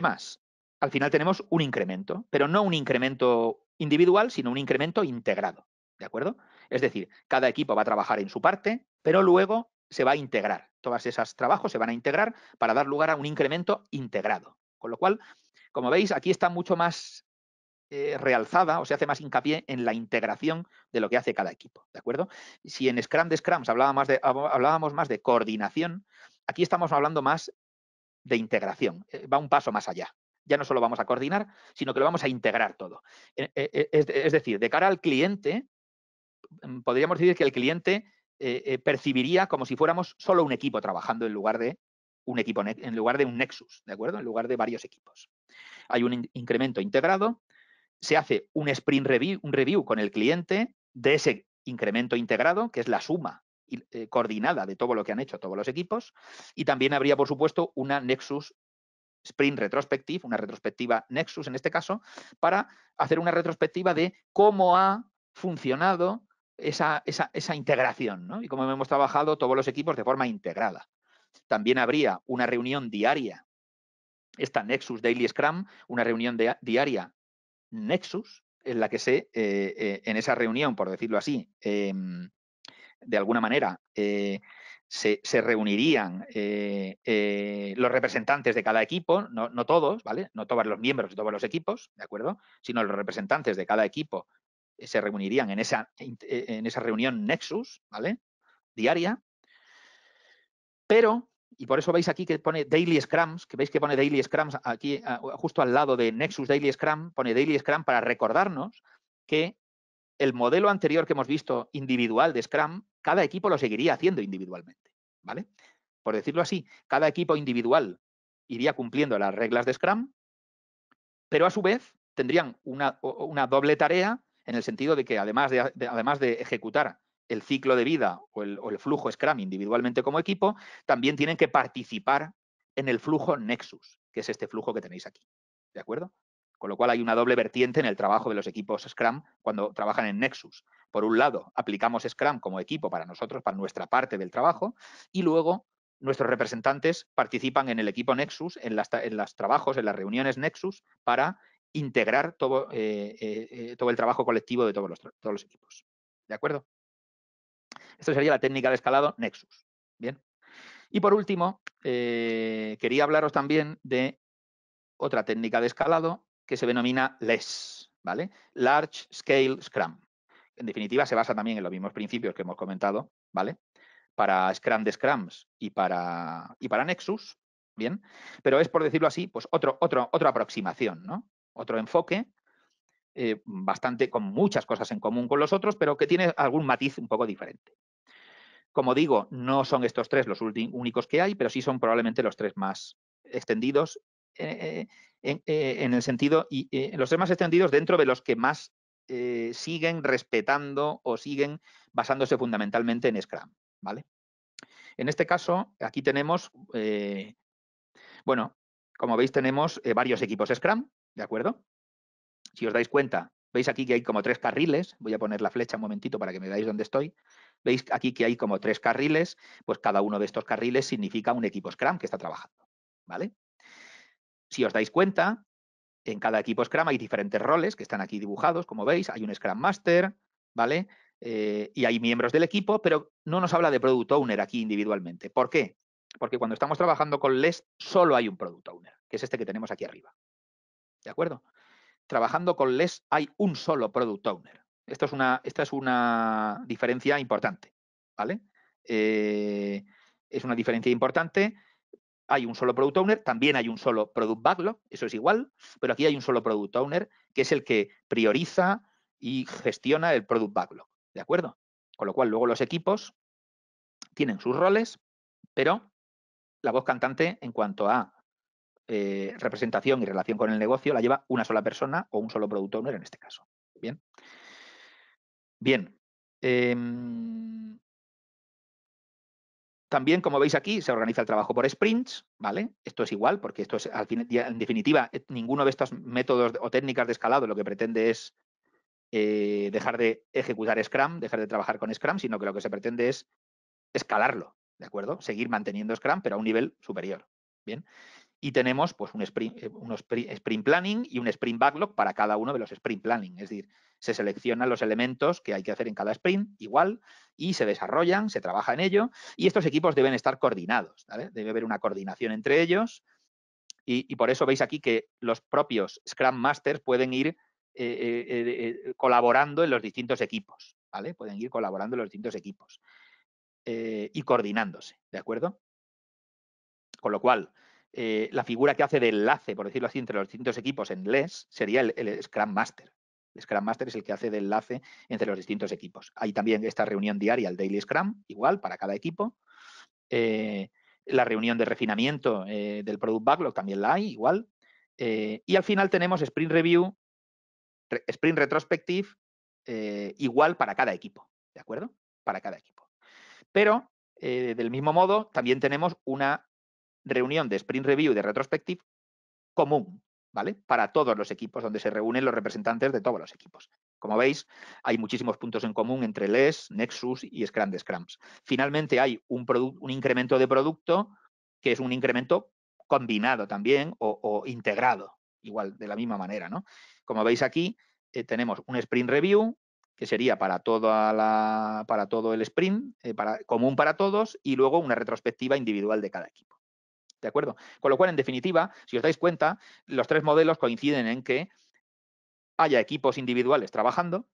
más? Al final tenemos un incremento, pero no un incremento individual, sino un incremento integrado, ¿de acuerdo? Es decir, cada equipo va a trabajar en su parte, pero luego se va a integrar. Todos esos trabajos se van a integrar para dar lugar a un incremento integrado. Con lo cual, como veis, aquí está mucho más realzada o se hace más hincapié en la integración de lo que hace cada equipo, ¿de acuerdo? Si en Scrum de Scrums hablábamos más de coordinación, aquí estamos hablando más de integración, va un paso más allá. Ya no solo vamos a coordinar, sino que lo vamos a integrar todo. Es decir, de cara al cliente, podríamos decir que el cliente percibiría como si fuéramos solo un equipo trabajando en lugar de en lugar de un nexus, ¿de acuerdo? En lugar de varios equipos. Hay un incremento integrado, se hace un sprint review, un review con el cliente de ese incremento integrado, que es la suma coordinada de todo lo que han hecho todos los equipos, y también habría, por supuesto, una Nexus Sprint Retrospective, una retrospectiva Nexus en este caso, para hacer una retrospectiva de cómo ha funcionado esa integración, ¿no? Y cómo hemos trabajado todos los equipos de forma integrada. También habría una reunión diaria, esta Nexus Daily Scrum, una reunión diaria Nexus, en la que en esa reunión, por decirlo así, de alguna manera, se reunirían los representantes de cada equipo, no todos, ¿vale? No todos los miembros de todos los equipos, ¿de acuerdo? Sino los representantes de cada equipo se reunirían en esa reunión Nexus, ¿vale? Diaria, pero, y por eso veis aquí que pone Daily Scrums, que veis que pone Daily Scrums aquí justo al lado de Nexus Daily Scrum, pone Daily Scrum para recordarnos que el modelo anterior que hemos visto individual de Scrum, cada equipo lo seguiría haciendo individualmente, ¿vale? Por decirlo así, cada equipo individual iría cumpliendo las reglas de Scrum, pero a su vez tendrían una doble tarea en el sentido de que además de ejecutar el ciclo de vida o el flujo Scrum individualmente como equipo, también tienen que participar en el flujo Nexus, que es este flujo que tenéis aquí, ¿de acuerdo? Con lo cual hay una doble vertiente en el trabajo de los equipos Scrum cuando trabajan en Nexus. Por un lado, aplicamos Scrum como equipo para nosotros, para nuestra parte del trabajo, y luego nuestros representantes participan en el equipo Nexus, en los trabajos, en las reuniones Nexus, para integrar todo el trabajo colectivo de todos los equipos. ¿De acuerdo? Esto sería la técnica de escalado Nexus. Bien. Y por último, quería hablaros también de otra técnica de escalado que se denomina LSS, ¿vale? Large Scale Scrum. En definitiva, se basa también en los mismos principios que hemos comentado, ¿vale? Para Scrum de Scrums y para Nexus, ¿bien? Pero es, por decirlo así, pues otra aproximación, ¿no? Otro enfoque bastante con muchas cosas en común con los otros, pero que tiene algún matiz un poco diferente. Como digo, no son estos tres los únicos que hay, pero sí son probablemente los tres más extendidos en el sentido, y los tres más extendidos dentro de los que más siguen respetando o siguen basándose fundamentalmente en Scrum, ¿vale? En este caso, aquí tenemos, bueno, como veis tenemos varios equipos Scrum, ¿de acuerdo? Si os dais cuenta, veis aquí que hay como 3 carriles, voy a poner la flecha un momentito para que me veáis dónde estoy, veis aquí que hay como 3 carriles, pues cada uno de estos carriles significa un equipo Scrum que está trabajando, ¿vale? Si os dais cuenta, en cada equipo Scrum hay diferentes roles que están aquí dibujados, como veis, hay un Scrum Master, ¿vale? Y hay miembros del equipo, pero no nos habla de Product Owner aquí individualmente. ¿Por qué? Porque cuando estamos trabajando con LESS solo hay un Product Owner, que es este que tenemos aquí arriba, ¿de acuerdo? Trabajando con LESS hay un solo Product Owner, Esta es una diferencia importante, ¿vale? Es una diferencia importante. Hay un solo Product Owner, también hay un solo Product Backlog, eso es igual, pero aquí hay un solo Product Owner que es el que prioriza y gestiona el Product Backlog, ¿de acuerdo? Con lo cual luego los equipos tienen sus roles, pero la voz cantante en cuanto a representación y relación con el negocio la lleva una sola persona o un solo Product Owner en este caso. Bien. Bien. También, como veis aquí, se organiza el trabajo por sprints, ¿vale? Esto es igual, porque esto es, al fin, en definitiva, ninguno de estos métodos o técnicas de escalado lo que pretende es dejar de ejecutar Scrum, dejar de trabajar con Scrum, sino que lo que se pretende es escalarlo, ¿de acuerdo? Seguir manteniendo Scrum, pero a un nivel superior. Bien. Y tenemos pues un sprint planning y un sprint backlog para cada uno de los sprint planning. Es decir, se seleccionan los elementos que hay que hacer en cada sprint igual y se desarrollan, se trabaja en ello y estos equipos deben estar coordinados, ¿vale? Debe haber una coordinación entre ellos y por eso veis aquí que los propios Scrum Masters pueden ir colaborando en los distintos equipos, ¿vale? Pueden ir colaborando en los distintos equipos y coordinándose, ¿de acuerdo? Con lo cual, la figura que hace de enlace, por decirlo así, entre los distintos equipos en LES sería el Scrum Master. El Scrum Master es el que hace de enlace entre los distintos equipos. Hay también esta reunión diaria, el Daily Scrum, igual, para cada equipo. La reunión de refinamiento del Product Backlog también la hay, igual. Y al final tenemos Sprint Review, Sprint Retrospective, igual para cada equipo, ¿de acuerdo? Para cada equipo. Pero, del mismo modo, también tenemos una reunión de Sprint Review y de Retrospective común, ¿vale? Para todos los equipos, donde se reúnen los representantes de todos los equipos. Como veis, hay muchísimos puntos en común entre LES, Nexus y Scrum de Scrums. Finalmente hay un incremento de producto que es un incremento combinado también o integrado, igual, de la misma manera, ¿no? Como veis aquí, tenemos un Sprint Review, que sería para todo el sprint, común para todos, y luego una retrospectiva individual de cada equipo. ¿De acuerdo? Con lo cual, en definitiva, si os dais cuenta, los tres modelos coinciden en que haya equipos individuales trabajando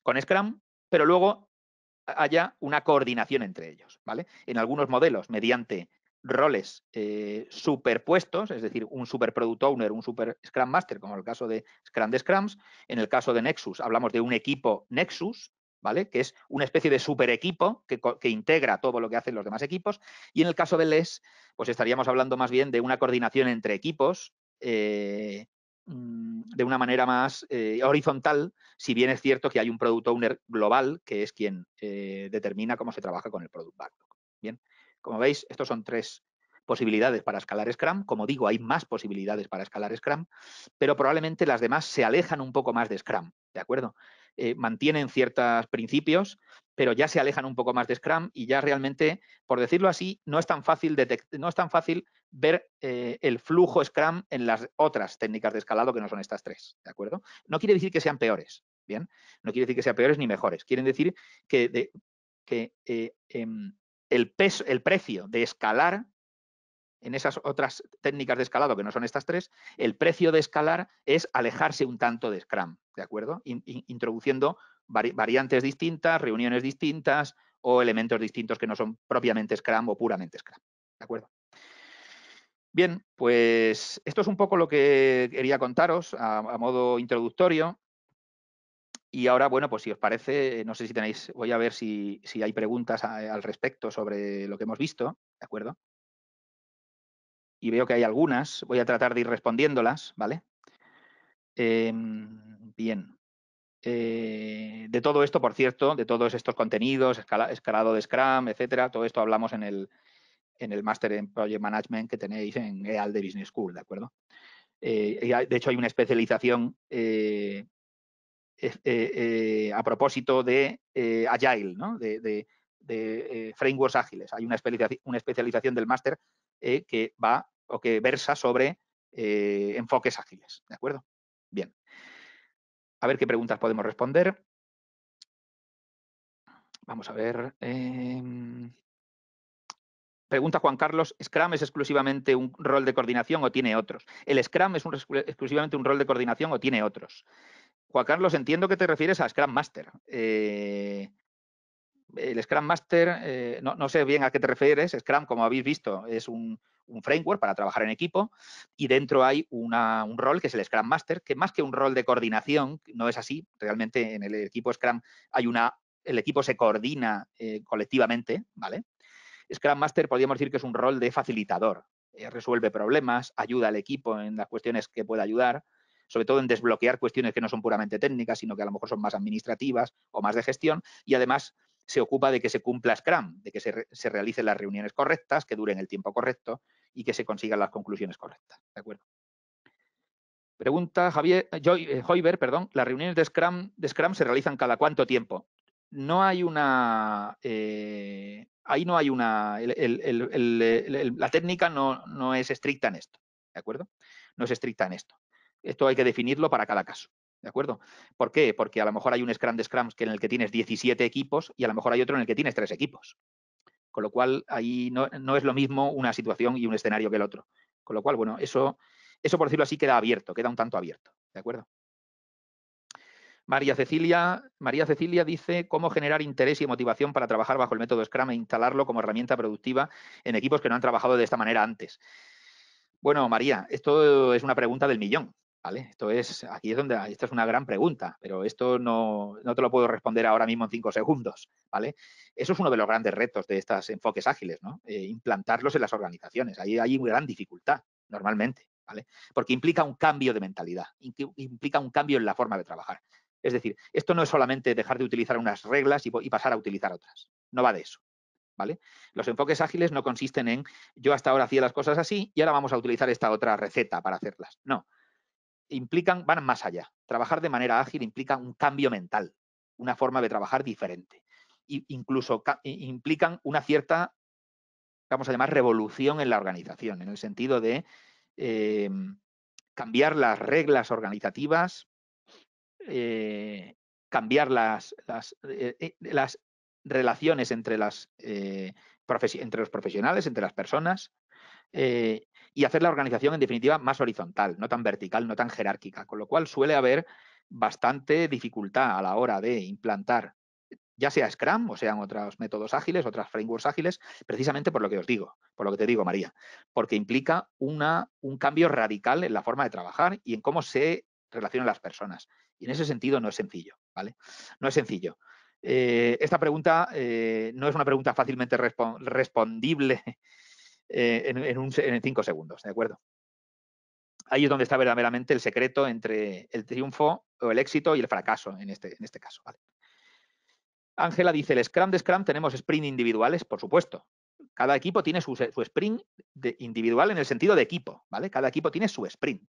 con Scrum, pero luego haya una coordinación entre ellos, ¿vale? En algunos modelos, mediante roles superpuestos, es decir, un super product owner, un super Scrum Master, como el caso de Scrum de Scrums. En el caso de Nexus, hablamos de un equipo Nexus, ¿vale? Que es una especie de super equipo que integra todo lo que hacen los demás equipos. Y en el caso de LES, pues estaríamos hablando más bien de una coordinación entre equipos de una manera más horizontal, si bien es cierto que hay un Product Owner global, que es quien determina cómo se trabaja con el Product Backlog. Bien, como veis, estos son tres posibilidades para escalar Scrum. Como digo, hay más posibilidades para escalar Scrum, pero probablemente las demás se alejan un poco más de Scrum, ¿de acuerdo? Mantienen ciertos principios, pero ya se alejan un poco más de Scrum y ya realmente, por decirlo así, no es tan fácil ver el flujo Scrum en las otras técnicas de escalado que no son estas tres, ¿de acuerdo? No quiere decir que sean peores, ¿bien? No quiere decir que sean peores ni mejores. Quieren decir que el precio de escalar en esas otras técnicas de escalado que no son estas tres, el precio de escalar es alejarse un tanto de Scrum, ¿de acuerdo? Introduciendo variantes distintas, reuniones distintas o elementos distintos que no son propiamente Scrum o puramente Scrum, ¿de acuerdo? Bien, pues esto es un poco lo que quería contaros a modo introductorio. Y ahora, bueno, pues si os parece, no sé si tenéis, voy a ver si hay preguntas al respecto sobre lo que hemos visto, ¿de acuerdo? Y veo que hay algunas, voy a tratar de ir respondiéndolas, ¿vale? Bien. De todo esto, por cierto, de todos estos contenidos, escalado de Scrum, etcétera, todo esto hablamos en el Máster en Project Management que tenéis en EAL de Business School, ¿de acuerdo? De hecho, hay una especialización a propósito de Agile, ¿no? de frameworks ágiles. Hay una especialización del máster que va o que versa sobre enfoques ágiles, ¿de acuerdo? Bien. A ver qué preguntas podemos responder. Vamos a ver. Pregunta Juan Carlos, ¿Scrum es exclusivamente un rol de coordinación o tiene otros? ¿El Scrum es exclusivamente un rol de coordinación o tiene otros? Juan Carlos, entiendo que te refieres a Scrum Master. El Scrum Master, no sé bien a qué te refieres. Scrum, como habéis visto, es un framework para trabajar en equipo y dentro hay un rol que es el Scrum Master, que más que un rol de coordinación, no es así. Realmente en el equipo Scrum el equipo se coordina colectivamente, ¿vale? Scrum Master podríamos decir que es un rol de facilitador. Resuelve problemas, ayuda al equipo en las cuestiones que puede ayudar, sobre todo en desbloquear cuestiones que no son puramente técnicas, sino que a lo mejor son más administrativas o más de gestión, y además se ocupa de que se cumpla Scrum, de que se realicen las reuniones correctas, que duren el tiempo correcto y que se consigan las conclusiones correctas. ¿De acuerdo? Pregunta Javier Hoiber, perdón, ¿las reuniones de Scrum se realizan cada cuánto tiempo? No hay una... ahí no hay una... la técnica no es estricta en esto, ¿de acuerdo? No es estricta en esto. Esto hay que definirlo para cada caso, ¿de acuerdo? ¿Por qué? Porque a lo mejor hay un Scrum de Scrums en el que tienes 17 equipos y a lo mejor hay otro en el que tienes 3 equipos. Con lo cual, ahí no es lo mismo una situación y un escenario que el otro. Con lo cual, bueno, eso por decirlo así queda abierto, queda un tanto abierto, ¿de acuerdo? María Cecilia dice cómo generar interés y motivación para trabajar bajo el método Scrum e instalarlo como herramienta productiva en equipos que no han trabajado de esta manera antes. Bueno, María, esto es una pregunta del millón, ¿vale? Esta es una gran pregunta, pero esto no te lo puedo responder ahora mismo en 5 segundos, ¿vale? Eso es uno de los grandes retos de estos enfoques ágiles, ¿no? Implantarlos en las organizaciones. Ahí hay una gran dificultad, normalmente, ¿vale? Porque implica un cambio de mentalidad, implica un cambio en la forma de trabajar. Es decir, esto no es solamente dejar de utilizar unas reglas y pasar a utilizar otras. No va de eso, ¿vale? Los enfoques ágiles no consisten en yo hasta ahora hacía las cosas así y ahora vamos a utilizar esta otra receta para hacerlas. No. Van más allá. Trabajar de manera ágil implica un cambio mental, una forma de trabajar diferente. Incluso implican una cierta, vamos a llamar, revolución en la organización, en el sentido de cambiar las reglas organizativas, cambiar las relaciones entre entre los profesionales, entre las personas, y hacer la organización, en definitiva, más horizontal, no tan vertical, no tan jerárquica, con lo cual suele haber bastante dificultad a la hora de implantar, ya sea Scrum o sean otros métodos ágiles, otras frameworks ágiles, precisamente por lo que os digo, por lo que te digo, María, porque implica un cambio radical en la forma de trabajar y en cómo se relacionan las personas. Y en ese sentido no es sencillo, ¿vale? No es sencillo. Esta pregunta no es una pregunta fácilmente respondible en 5 segundos, ¿de acuerdo? Ahí es donde está verdaderamente el secreto entre el triunfo o el éxito y el fracaso en este caso, ¿vale? Ángela dice, el Scrum de Scrum tenemos sprint individuales, por supuesto. Cada equipo tiene su sprint individual en el sentido de equipo, ¿vale? Cada equipo tiene su sprint.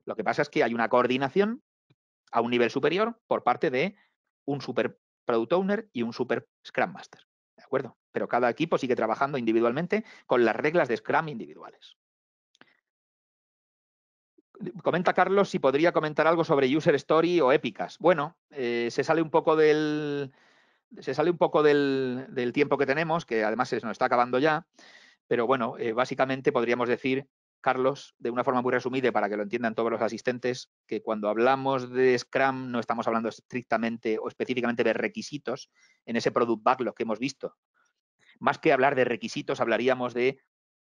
Lo que pasa es que hay una coordinación a un nivel superior por parte de un super product owner y un super Scrum Master, ¿de acuerdo? Pero cada equipo sigue trabajando individualmente con las reglas de Scrum individuales. Comenta Carlos si podría comentar algo sobre User Story o épicas. Bueno, se sale un poco del tiempo que tenemos, que además se nos está acabando ya, pero bueno, básicamente podríamos decir, Carlos, de una forma muy resumida para que lo entiendan todos los asistentes, que cuando hablamos de Scrum no estamos hablando estrictamente o específicamente de requisitos en ese Product Backlog que hemos visto. Más que hablar de requisitos, hablaríamos de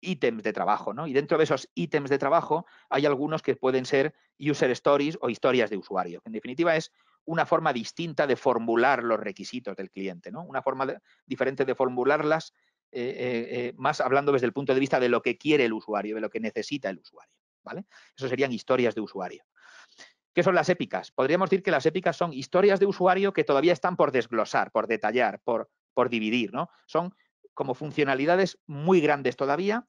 ítems de trabajo, ¿no? Y dentro de esos ítems de trabajo hay algunos que pueden ser user stories o historias de usuario. En definitiva, es una forma distinta de formular los requisitos del cliente, ¿no? Una forma diferente de formularlas, más hablando desde el punto de vista de lo que quiere el usuario, de lo que necesita el usuario, ¿vale? Eso serían historias de usuario. ¿Qué son las épicas? Podríamos decir que las épicas son historias de usuario que todavía están por desglosar, por detallar, por dividir, ¿no? Son como funcionalidades muy grandes todavía,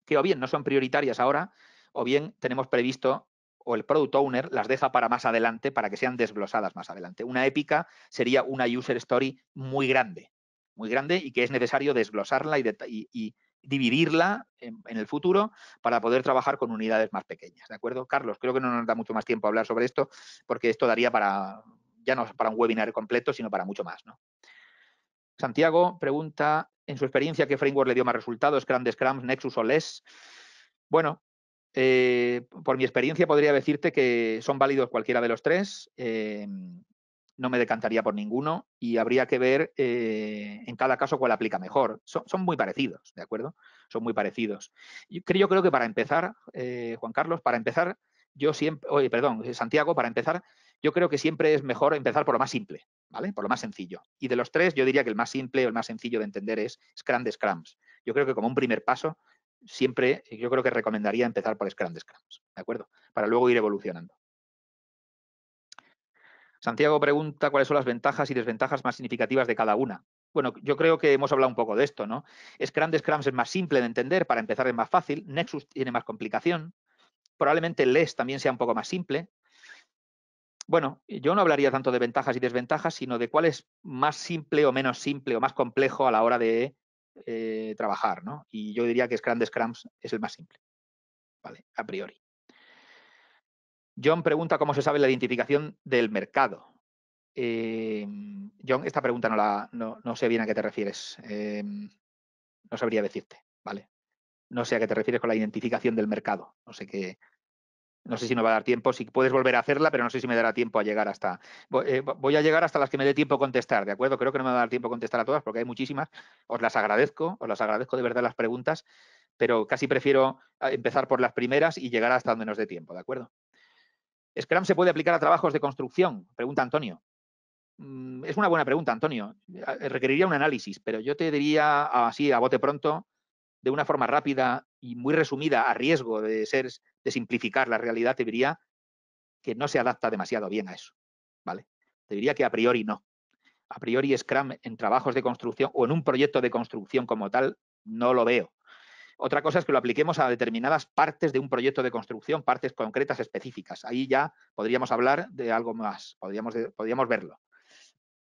que o bien no son prioritarias ahora, o bien tenemos previsto, o el Product Owner las deja para más adelante, para que sean desglosadas más adelante. Una épica sería una user story muy grande y que es necesario desglosarla y dividirla en el futuro para poder trabajar con unidades más pequeñas, ¿de acuerdo? Carlos, creo que no nos da mucho más tiempo a hablar sobre esto, porque esto daría ya no para un webinar completo, sino para mucho más, ¿no? Santiago pregunta, en su experiencia, ¿qué framework le dio más resultados? ¿Scrum de Scrum, Nexus o Less? Bueno, Por mi experiencia podría decirte que son válidos cualquiera de los tres. No me decantaría por ninguno y habría que ver en cada caso cuál aplica mejor. Son muy parecidos, ¿de acuerdo? Son muy parecidos. Yo creo que para empezar, Juan Carlos, para empezar, Santiago, para empezar, yo creo que siempre es mejor empezar por lo más simple, ¿vale? Por lo más sencillo. Y de los tres, yo diría que el más simple o el más sencillo de entender es Scrum de Scrums. Yo creo que como un primer paso, siempre yo creo que recomendaría empezar por Scrum de Scrums, ¿de acuerdo? Para luego ir evolucionando. Santiago pregunta cuáles son las ventajas y desventajas más significativas de cada una. Bueno, yo creo que hemos hablado un poco de esto, ¿no? Scrum de Scrums es más simple de entender, para empezar es más fácil, Nexus tiene más complicación, probablemente LESS también sea un poco más simple. Bueno, yo no hablaría tanto de ventajas y desventajas, sino de cuál es más simple o menos simple o más complejo a la hora de trabajar, ¿no? Y yo diría que Scrum de Scrums es el más simple, ¿vale? A priori. John pregunta cómo se sabe la identificación del mercado. John, esta pregunta no sé bien a qué te refieres. No sabría decirte, ¿vale? No sé a qué te refieres con la identificación del mercado. No sé si me va a dar tiempo. Si puedes volver a hacerla, pero no sé si me dará tiempo a llegar hasta. Voy a llegar hasta las que me dé tiempo a contestar, ¿de acuerdo? Creo que no me va a dar tiempo a contestar a todas porque hay muchísimas. Os las agradezco de verdad las preguntas, pero casi prefiero empezar por las primeras y llegar hasta donde nos dé tiempo, ¿de acuerdo? ¿Scrum se puede aplicar a trabajos de construcción? Pregunta Antonio. Es una buena pregunta, Antonio. Requeriría un análisis, pero yo te diría así, a bote pronto, de una forma rápida y muy resumida, a riesgo de simplificar la realidad, te diría que no se adapta demasiado bien a eso, ¿vale? Te diría que a priori no. A priori Scrum en trabajos de construcción o en un proyecto de construcción como tal, no lo veo. Otra cosa es que lo apliquemos a determinadas partes de un proyecto de construcción, partes concretas específicas. Ahí ya podríamos hablar de algo más, podríamos verlo.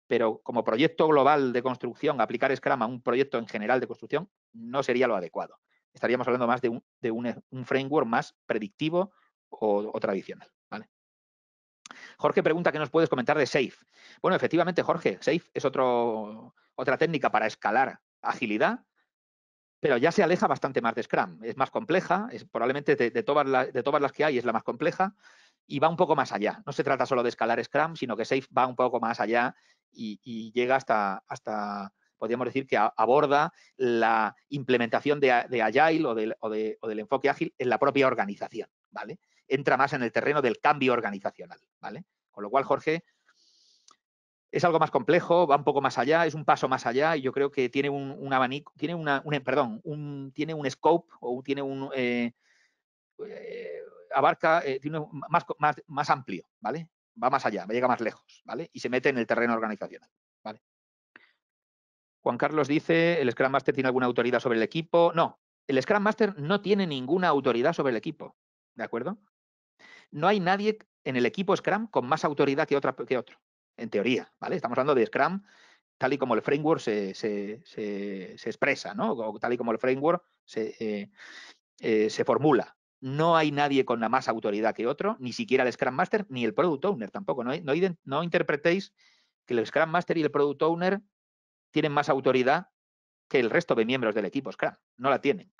Pero como proyecto global de construcción, aplicar Scrum a un proyecto en general de construcción no sería lo adecuado. Estaríamos hablando más de un framework más predictivo o tradicional, ¿vale? Jorge pregunta qué nos puedes comentar de SAFe. Bueno, efectivamente, Jorge, SAFe es otra técnica para escalar agilidad, pero ya se aleja bastante más de Scrum. Es más compleja, probablemente de todas las que hay es la más compleja y va un poco más allá. No se trata solo de escalar Scrum, sino que SAFe va un poco más allá y llega hasta podríamos decir que aborda la implementación de Agile o del enfoque ágil en la propia organización, ¿vale? Entra más en el terreno del cambio organizacional, ¿vale? Con lo cual, Jorge, es algo más complejo, va un poco más allá, es un paso más allá y yo creo que tiene un abanico, tiene tiene un scope o tiene abarca, tiene más amplio, ¿vale? Va más allá, llega más lejos, ¿vale? Y se mete en el terreno organizacional, ¿vale? Juan Carlos dice, ¿el Scrum Master tiene alguna autoridad sobre el equipo? No, el Scrum Master no tiene ninguna autoridad sobre el equipo, ¿de acuerdo? No hay nadie en el equipo Scrum con más autoridad que otro, en teoría, ¿vale? Estamos hablando de Scrum tal y como el framework se expresa, ¿no? O tal y como el framework se formula. No hay nadie con la más autoridad que otro, ni siquiera el Scrum Master, ni el Product Owner tampoco. No interpretéis que el Scrum Master y el Product Owner tienen más autoridad que el resto de miembros del equipo Scrum. No la tienen.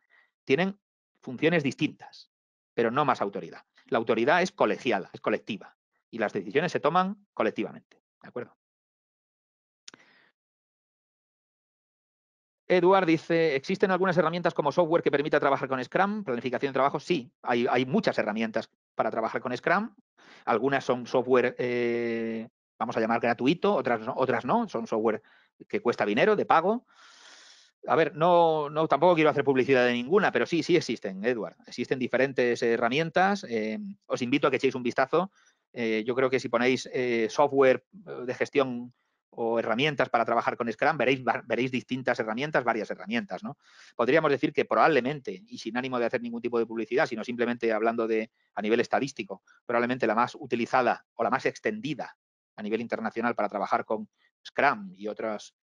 Tienen funciones distintas, pero no más autoridad. La autoridad es colegiada, es colectiva, y las decisiones se toman colectivamente. ¿De acuerdo? Eduard dice, ¿existen algunas herramientas como software que permita trabajar con Scrum? Planificación de trabajo, sí. Hay muchas herramientas para trabajar con Scrum. Algunas son software, vamos a llamar gratuito, otras no. Son software que cuesta dinero, de pago. A ver, tampoco quiero hacer publicidad de ninguna, pero sí existen, Eduard. Existen diferentes herramientas. Os invito a que echéis un vistazo. Yo creo que si ponéis software de gestión o herramientas para trabajar con Scrum, veréis distintas herramientas, varias herramientas, ¿no? Podríamos decir que probablemente, y sin ánimo de hacer ningún tipo de publicidad, sino simplemente hablando a nivel estadístico, probablemente la más utilizada o la más extendida a nivel internacional para trabajar con Scrum y otros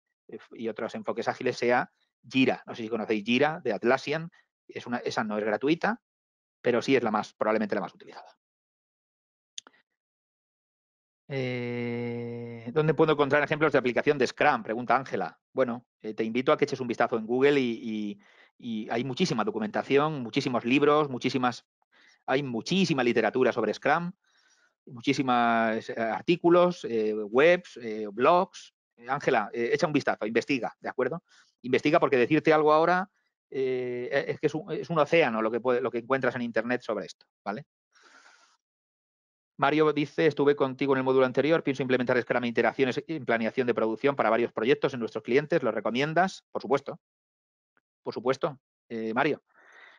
enfoques ágiles sea Jira. No sé si conocéis Jira de Atlassian. Esa no es gratuita, pero sí es probablemente la más utilizada. ¿Dónde puedo encontrar ejemplos de aplicación de Scrum? Pregunta Ángela. Bueno, te invito a que eches un vistazo en Google y hay muchísima documentación, muchísimos libros, muchísimas Hay muchísima literatura sobre Scrum, muchísimos artículos, webs, blogs. Ángela, echa un vistazo, investiga, ¿de acuerdo? Investiga porque decirte algo ahora es que es un océano lo que encuentras en Internet sobre esto, ¿vale? Mario dice, estuve contigo en el módulo anterior, pienso implementar Scrum e interacciones en planeación de producción para varios proyectos en nuestros clientes, ¿lo recomiendas? Por supuesto, Mario.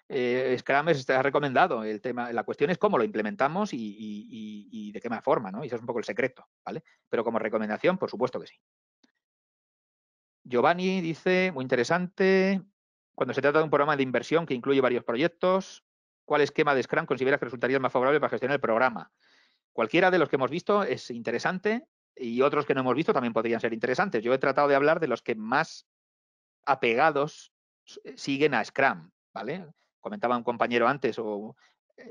Scrum está recomendado. El tema, la cuestión es cómo lo implementamos y de qué forma, ¿no? Y eso es un poco el secreto, ¿vale? Pero como recomendación, por supuesto que sí. Giovanni dice, muy interesante, cuando se trata de un programa de inversión que incluye varios proyectos, ¿cuál esquema de Scrum consideras que resultaría más favorable para gestionar el programa? Cualquiera de los que hemos visto es interesante y otros que no hemos visto también podrían ser interesantes. Yo he tratado de hablar de los que más apegados siguen a Scrum, ¿vale? Comentaba un compañero antes, o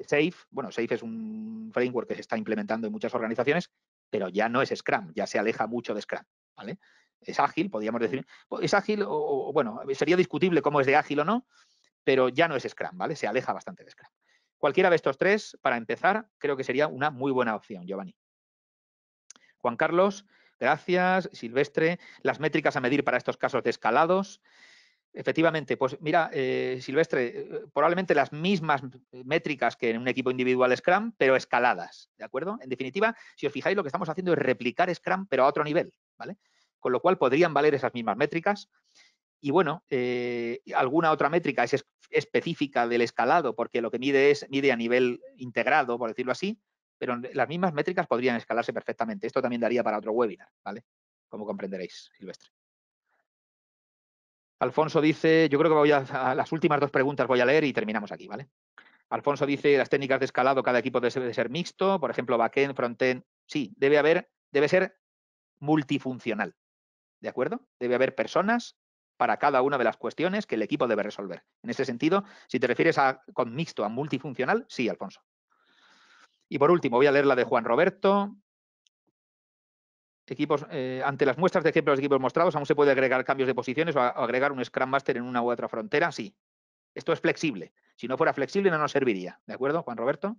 Safe, bueno, Safe es un framework que se está implementando en muchas organizaciones, pero ya no es Scrum, ya se aleja mucho de Scrum, ¿vale? Es ágil, podríamos decir, es ágil bueno, sería discutible cómo es de ágil o no, pero ya no es Scrum, ¿vale? Se aleja bastante de Scrum. Cualquiera de estos tres, para empezar, creo que sería una muy buena opción, Giovanni. Juan Carlos, gracias. Silvestre, las métricas a medir para estos casos de escalados. Efectivamente, pues mira, Silvestre, probablemente las mismas métricas que en un equipo individual Scrum, pero escaladas, ¿de acuerdo? En definitiva, si os fijáis, lo que estamos haciendo es replicar Scrum, pero a otro nivel, ¿vale? Con lo cual podrían valer esas mismas métricas. Y bueno, alguna otra métrica es específica del escalado, porque lo que mide a nivel integrado, por decirlo así, pero las mismas métricas podrían escalarse perfectamente. Esto también daría para otro webinar, ¿vale? Como comprenderéis, Silvestre. Alfonso dice, yo creo que voy a las últimas dos preguntas voy a leer y terminamos aquí, ¿vale? Alfonso dice, las técnicas de escalado, cada equipo debe ser mixto, por ejemplo, backend, frontend, sí, debe ser multifuncional, ¿de acuerdo? Debe haber personas para cada una de las cuestiones que el equipo debe resolver. En ese sentido, si te refieres con mixto a multifuncional, sí, Alfonso. Y por último, voy a leer la de Juan Roberto. Equipos, ante las muestras de ejemplos de equipos mostrados, ¿aún se puede agregar cambios de posiciones o agregar un Scrum Master en una u otra frontera? Sí. Esto es flexible. Si no fuera flexible, no nos serviría. ¿De acuerdo, Juan Roberto?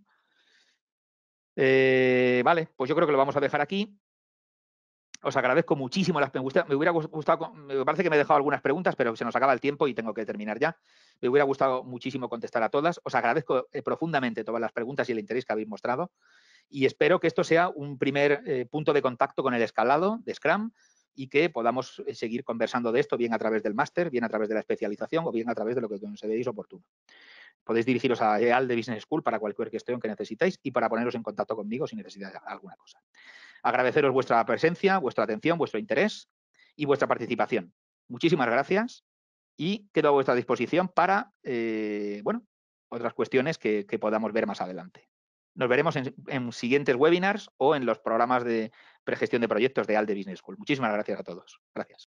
Vale, pues yo creo que lo vamos a dejar aquí. Os agradezco muchísimo las preguntas. Me hubiera gustado, me parece que me he dejado algunas preguntas, pero se nos acaba el tiempo y tengo que terminar ya. Me hubiera gustado muchísimo contestar a todas. Os agradezco profundamente todas las preguntas y el interés que habéis mostrado. Y espero que esto sea un primer punto de contacto con el escalado de Scrum y que podamos seguir conversando de esto, bien a través del máster, bien a través de la especialización o bien a través de lo que consideréis oportuno. Podéis dirigiros a EAL de Business School para cualquier cuestión que necesitéis y para poneros en contacto conmigo si necesitáis alguna cosa. Agradeceros vuestra presencia, vuestra atención, vuestro interés y vuestra participación. Muchísimas gracias y quedo a vuestra disposición para, bueno, otras cuestiones que podamos ver más adelante. Nos veremos en siguientes webinars o en los programas de pregestión de proyectos de EAL de Business School. Muchísimas gracias a todos. Gracias.